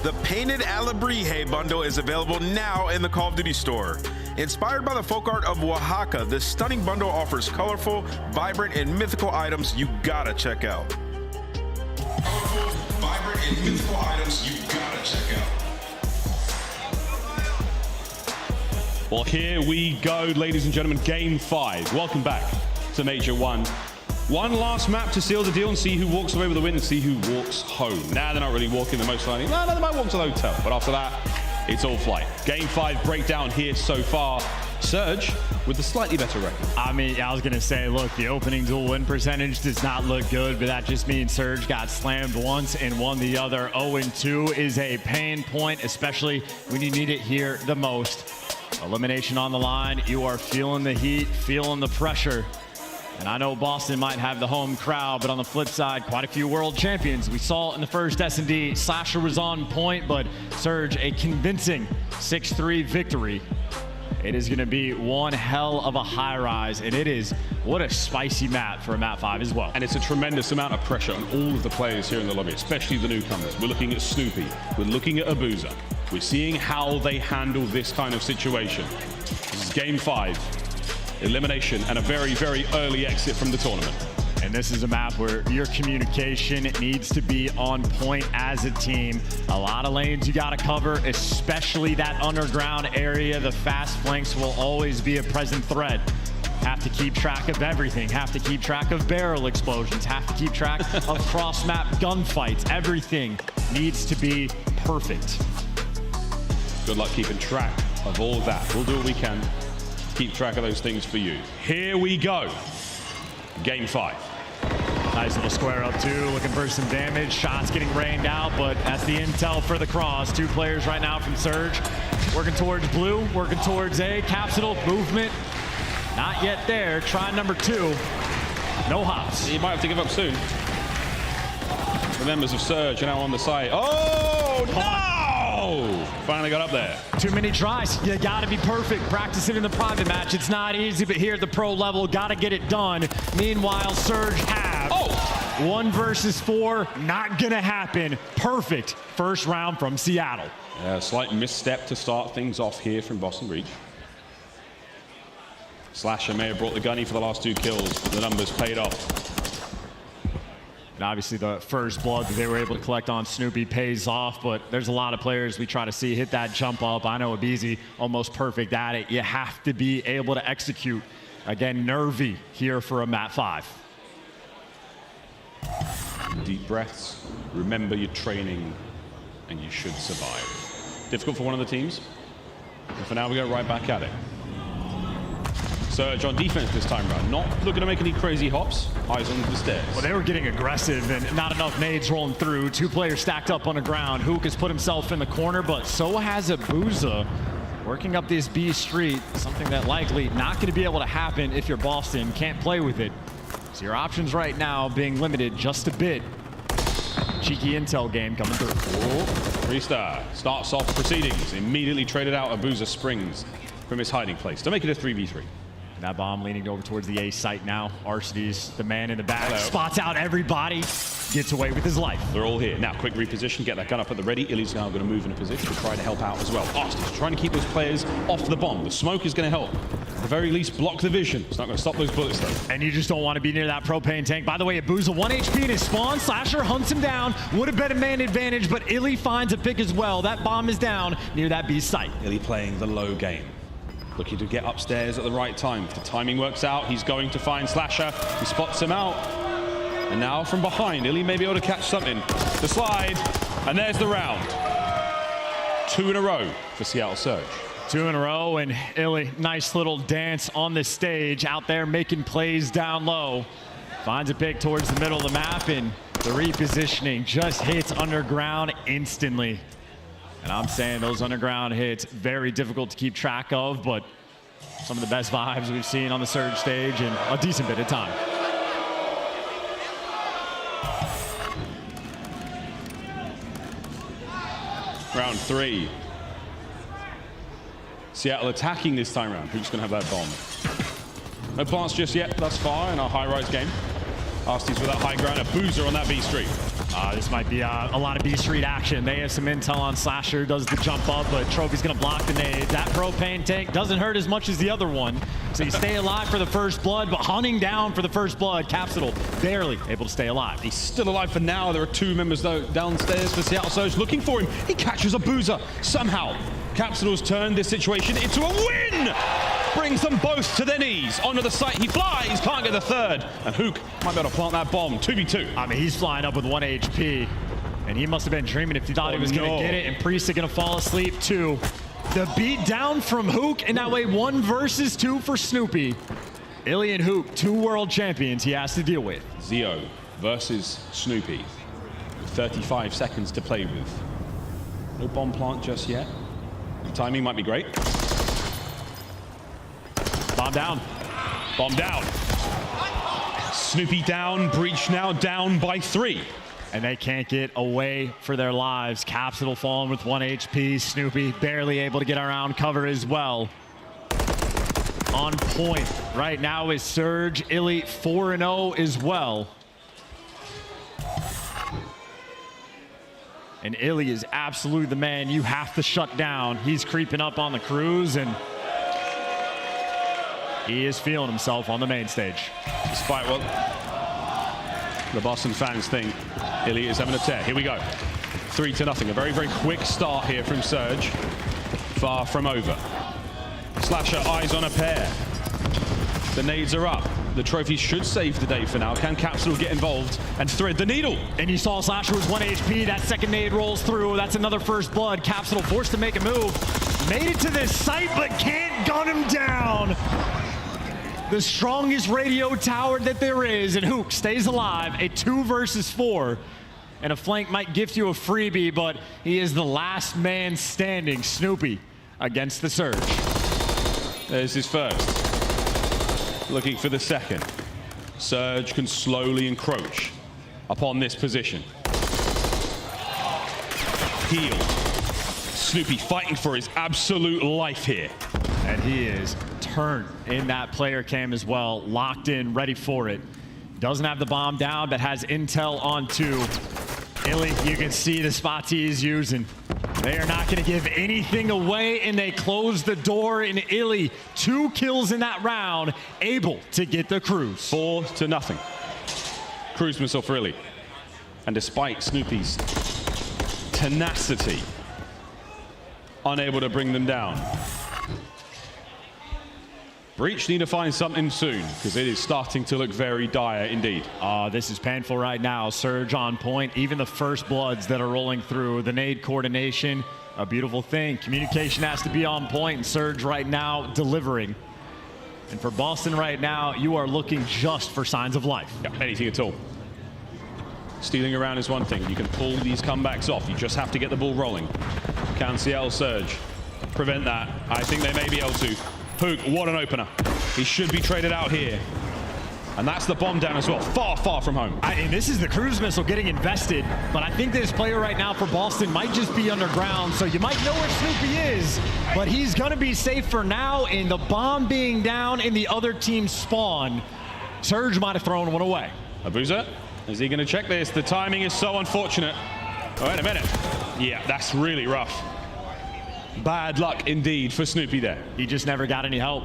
The painted aBeZy bundle is available now in the Call of Duty store. Inspired by the folk art of Oaxaca, this stunning bundle offers colorful, vibrant, and mythical items you gotta check out. Colorful, vibrant, and mythical items you gotta check out. Well, here we go, ladies and gentlemen. Game 5. Welcome back to Major 1. One last map to seal the deal and see who walks away with the win and see who walks home. Now they're not really walking the most likely. No, they might walk to the hotel, but after that, it's all flight. Game 5 breakdown here so far. Surge with a slightly better record. I mean, I was going to say, look, the opening duel win percentage does not look good, but that just means Surge got slammed once and won the other. 0-2 is a pain point, especially when you need it here the most. Elimination on the line. You are feeling the heat, feeling the pressure. And I know Boston might have the home crowd, but on the flip side, quite a few world champions. We saw in the first S&D, Slasher was on point, but Surge, a convincing 6-3 victory. It is going to be one hell of a high rise, and it is, what a spicy map for a map 5 as well. And it's a tremendous amount of pressure on all of the players here in the lobby, especially the newcomers. We're looking at Snoopy. We're looking at Abuzah. We're seeing how they handle this kind of situation. This is game 5. Elimination and a very, very early exit from the tournament. And this is a map where your communication needs to be on point as a team. A lot of lanes you got to cover, especially that underground area. The fast flanks will always be a present threat. Have to keep track of everything. Have to keep track of barrel explosions. Have to keep track of cross-map gunfights. Everything needs to be perfect. Good luck keeping track of all of that. We'll do what we can. Keep track of those things for you. Here we go. Game 5. Nice little square up two, looking for some damage. Shots getting rained out, but that's the intel for the cross. 2 players right now from Surge. Working towards blue, working towards A. Capsidal movement. Not yet there. Try number 2. No hops. He might have to give up soon. The members of Surge are now on the site. Oh, no! Finally got up there. Too many tries. You got to be perfect. Practicing in the private match. It's not easy, but here at the pro level, got to get it done. Meanwhile, Surge have 1 versus 4. Not going to happen. Perfect first round from Seattle. A slight misstep to start things off here from Boston Reach. Slasher may have brought the gunny for the last 2 kills. The numbers paid off. And obviously the first blood that they were able to collect on Snoopy pays off, but there's a lot of players we try to see hit that jump up. I know aBeZy almost perfect at it. You have to be able to execute. Again, nervy here for a map 5. Deep breaths. Remember your training, and you should survive. Difficult for one of the teams. And for now, we go right back at it. Surge on defense this time around. Not looking to make any crazy hops. Eyes on the stairs. Well, they were getting aggressive and not enough nades rolling through. 2 players stacked up on the ground. Huke has put himself in the corner, but so has Abuzah. Working up this B street, something that likely not going to be able to happen if you're Boston. Can't play with it. So your options right now being limited just a bit. Cheeky intel game coming through. Priestahh starts off proceedings. Immediately traded out Abuzah Springs from his hiding place to make it a 3v3. That bomb leaning over towards the A site now. Arcitys, the man in the back, Hello. spots out everybody, gets away with his life. They're all here. Now, quick reposition, get that gun up at the ready. Illey's now going to move in a position to try to help out as well. Arcitys trying to keep those players off the bomb. The smoke is going to help. At the very least, block the vision. It's not going to stop those bullets, though. And you just don't want to be near that propane tank. By the way, Abuzah 1 HP in his spawn. Slasher hunts him down. Would have been a man advantage, but Illey finds a pick as well. That bomb is down near that B site. Illey playing the low game. Looking to get upstairs at the right time. If the timing works out, he's going to find Slasher. He spots him out. And now from behind, Illey may be able to catch something. The slide, and there's the round. 2 in a row for Seattle Surge. 2 in a row, and Illey, nice little dance on the stage, out there making plays down low. Finds a pick towards the middle of the map, and the repositioning just hits underground instantly. And I'm saying those underground hits, very difficult to keep track of, but some of the best vibes we've seen on the Surge stage in a decent bit of time. Round 3. Seattle attacking this time around. Who's going to have that bomb? No plants just yet thus far in our high-rise game. Arcitys with that high ground. Abuzah on that B street. This might be a lot of B Street action. They have some intel on Slasher, does the jump up, but Trophy's gonna block the nade. That propane tank doesn't hurt as much as the other one. So you stay alive for the first blood, but hunting down for the first blood. Capsidal barely able to stay alive. He's still alive for now. There are two members though downstairs for Seattle Surge looking for him. He catches Abuzah somehow. Capsidal's turned this situation into a win! Brings them both to their knees. Onto the site, he flies, can't get the third. And Huke might be able to plant that bomb. 2v2. I mean, he's flying up with 1 HP. And he must have been dreaming if he thought he was going to get it. And Priestahh going to fall asleep too. The beat down from Huke, and that way 1 versus 2 for Snoopy. Illey and Huke, 2 world champions he has to deal with. Zeo versus Snoopy. 35 seconds to play with. No bomb plant just yet. The timing might be great. Bomb down. Bomb down. Snoopy down, Breach now down by 3. And they can't get away for their lives. Capsidal falling with 1 HP. Snoopy barely able to get around cover as well. On point right now is Surge. Illey 4-0 as well. And Illey is absolutely the man you have to shut down. He's creeping up on the cruise, and he is feeling himself on the main stage. Despite what the Boston fans think, Illey is having a tear. Here we go. 3-0. A very, very quick start here from Surge. Far from over. Slasher eyes on a pair. The nades are up. The trophy should save the day for now. Can Capsidal get involved and thread the needle? And you saw Slasher was 1 HP. That second nade rolls through. That's another first blood. Capsidal forced to make a move. Made it to this site, but can't gun him down. The strongest radio tower that there is, and Huke stays alive. A 2 versus 4. And a flank might gift you a freebie, but he is the last man standing. Snoopy against the Surge. There's his first. Looking for the second. Surge can slowly encroach upon this position. Heal. Snoopy fighting for his absolute life here. And he is turned in that player cam as well. Locked in, ready for it. Doesn't have the bomb down, but has intel on 2. Illey, you can see the spots he is using. They are not going to give anything away, and they close the door. And Illey, 2 kills in that round, able to get the cruise. 4-0. Cruise missile for Illey. And despite Snoopy's tenacity, unable to bring them down. Breach need to find something soon, because it is starting to look very dire indeed. This is painful right now. Surge on point. Even the first bloods that are rolling through. The nade coordination, a beautiful thing. Communication has to be on point, and Surge right now delivering. And for Boston right now, you are looking just for signs of life. Yeah, anything at all. Stealing around is one thing. You can pull these comebacks off. You just have to get the ball rolling. Can Seattle Surge prevent that? I think they may be able to. Huke, what an opener. He should be traded out here. And that's the bomb down as well. Far, far from home. And this is the cruise missile getting invested. But I think this player right now for Boston might just be underground. So you might know where Snoopy is. But he's going to be safe for now. And the bomb being down in the other team's spawn. Surge might have thrown one away. Abuzah, is he going to check this? The timing is so unfortunate. Oh, wait a minute. Yeah, that's really rough. Bad luck indeed for Snoopy there. He just never got any help.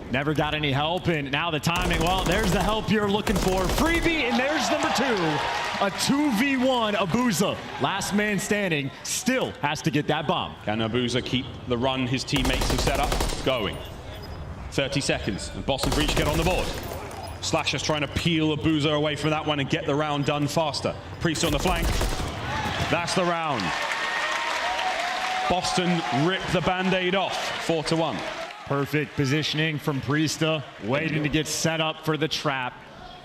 Never got any help, and now the timing, well, there's the help you're looking for. Freebie, and there's number 2. A 2v1 Abuzah. Last man standing, still has to get that bomb. Can Abuzah keep the run his teammates have set up going? 30 seconds, and Boston Breach get on the board. Slasher's trying to peel Abuzah away from that one and get the round done faster. Priestahh on the flank. That's the round. Boston ripped the band-aid off, 4-1. Perfect positioning from Priestahh, waiting to get set up for the trap.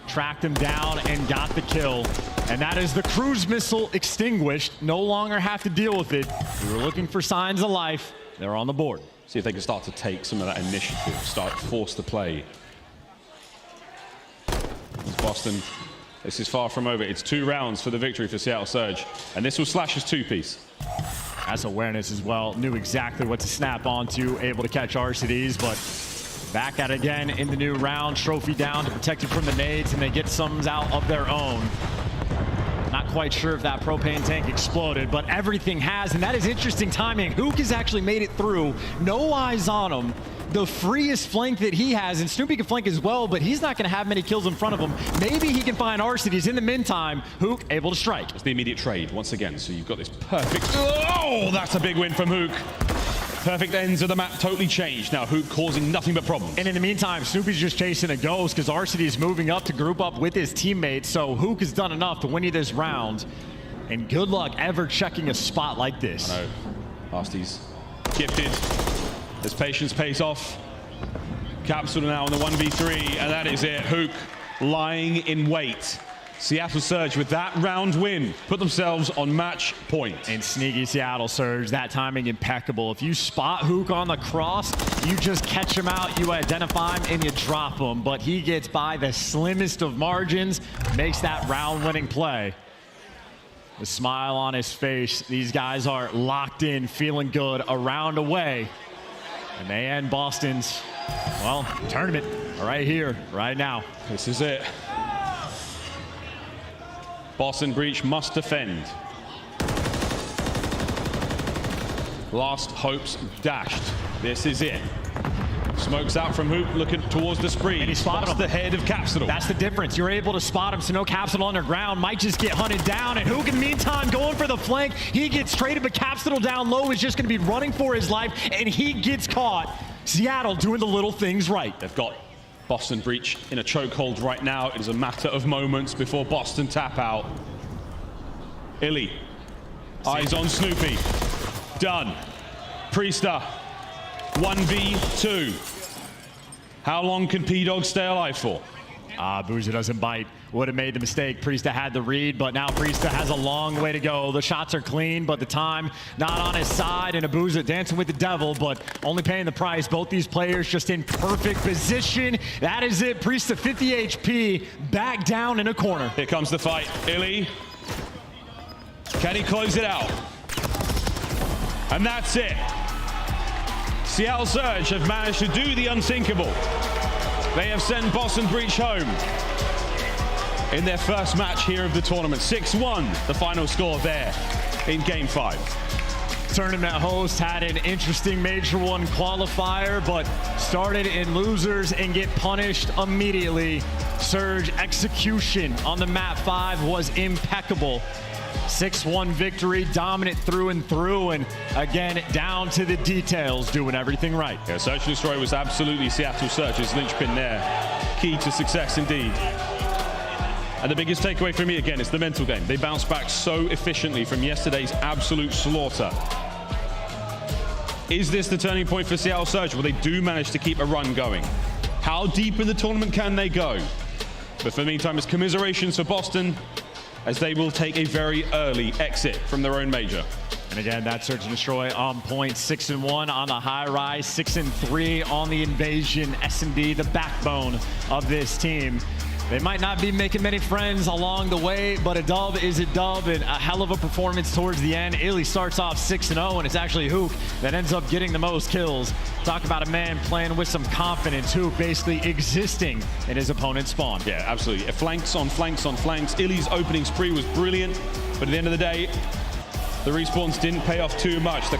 Tracked him down and got the kill. And that is the cruise missile extinguished. No longer have to deal with it. We were looking for signs of life. They're on the board. See if they can start to take some of that initiative, start force the play. Boston, this is far from over. It's 2 rounds for the victory for Seattle Surge. And this was Slash's 2-piece. That's awareness as well. Knew exactly what to snap onto. Able to catch Arcitys, but back at it again in the new round. Trophy down to protect it from the nades, and they get some out of their own. Not quite sure if that propane tank exploded, but everything has, and that is interesting timing. Huke has actually made it through. No eyes on him. The freest flank that he has, and Snoopy can flank as well, but he's not going to have many kills in front of him. Maybe he can find Arcitys. In the meantime, Huke able to strike. It's the immediate trade once again, so you've got this perfect... Oh, that's a big win from Huke. Perfect ends of the map totally changed. Now Huke causing nothing but problems. And in the meantime, Snoopy's just chasing a ghost because Arcitys is moving up to group up with his teammates, so Huke has done enough to win you this round. And good luck ever checking a spot like this. I know. Arcitys gifted. His patience pays off. Capsidal now on the 1v3, and that is it. Huke lying in wait. Seattle Surge with that round win put themselves on match point. And sneaky Seattle Surge, that timing impeccable. If you spot Huke on the cross, you just catch him out, you identify him, and you drop him. But he gets by the slimmest of margins, makes that round-winning play. The smile on his face. These guys are locked in, feeling good, a round away. And they end Boston's, well, tournament right here, right now. This is it. Boston Breach must defend. Last hopes dashed. This is it. Smokes out from Huke, looking towards the spree. And he spotted him. The head of Capsidal. That's the difference. You're able to spot him, so no Capsidal underground. Might just get hunted down. And Huke, in the meantime, going for the flank. He gets traded, but Capsidal down low is just going to be running for his life, and he gets caught. Seattle doing the little things right. They've got Boston Breach in a chokehold right now. It is a matter of moments before Boston tap out. Illey, eyes on Snoopy. Done. Priestahh, 1v2. How long can P-Dog stay alive for? Abuzah doesn't bite. Would have made the mistake. Priestahh had the read, but now Priestahh has a long way to go. The shots are clean, but the time not on his side, and Abuzah dancing with the devil, but only paying the price. Both these players just in perfect position. That is it. Priestahh 50 HP, back down in a corner. Here comes the fight. Illey, can he close it out? And that's it. Seattle Surge have managed to do the unthinkable. They have sent Boston Breach home in their first match here of the tournament. 6-1, the final score there in Game 5. Tournament host had an interesting Major 1 qualifier, but started in losers and get punished immediately. Surge execution on the map 5 was impeccable. 6-1 victory, dominant through and through, and again, down to the details, doing everything right. Yeah, Search and Destroy was absolutely Seattle Surge's linchpin there. Key to success indeed. And the biggest takeaway for me, again, is the mental game. They bounced back so efficiently from yesterday's absolute slaughter. Is this the turning point for Seattle Surge? Well, they do manage to keep a run going. How deep in the tournament can they go? But for the meantime, it's commiserations for Boston, as they will take a very early exit from their own major. And again, that Search and Destroy on point, 6-1 on the high rise, 6-3 on the invasion. S&D, the backbone of this team. They might not be making many friends along the way, but a dub is a dub, and a hell of a performance towards the end. Illey starts off 6-0, and it's actually Huke that ends up getting the most kills. Talk about a man playing with some confidence. Huke basically existing in his opponent's spawn. Yeah, absolutely. Flanks on flanks on flanks. Illey's opening spree was brilliant, but at the end of the day, the respawns didn't pay off too much. The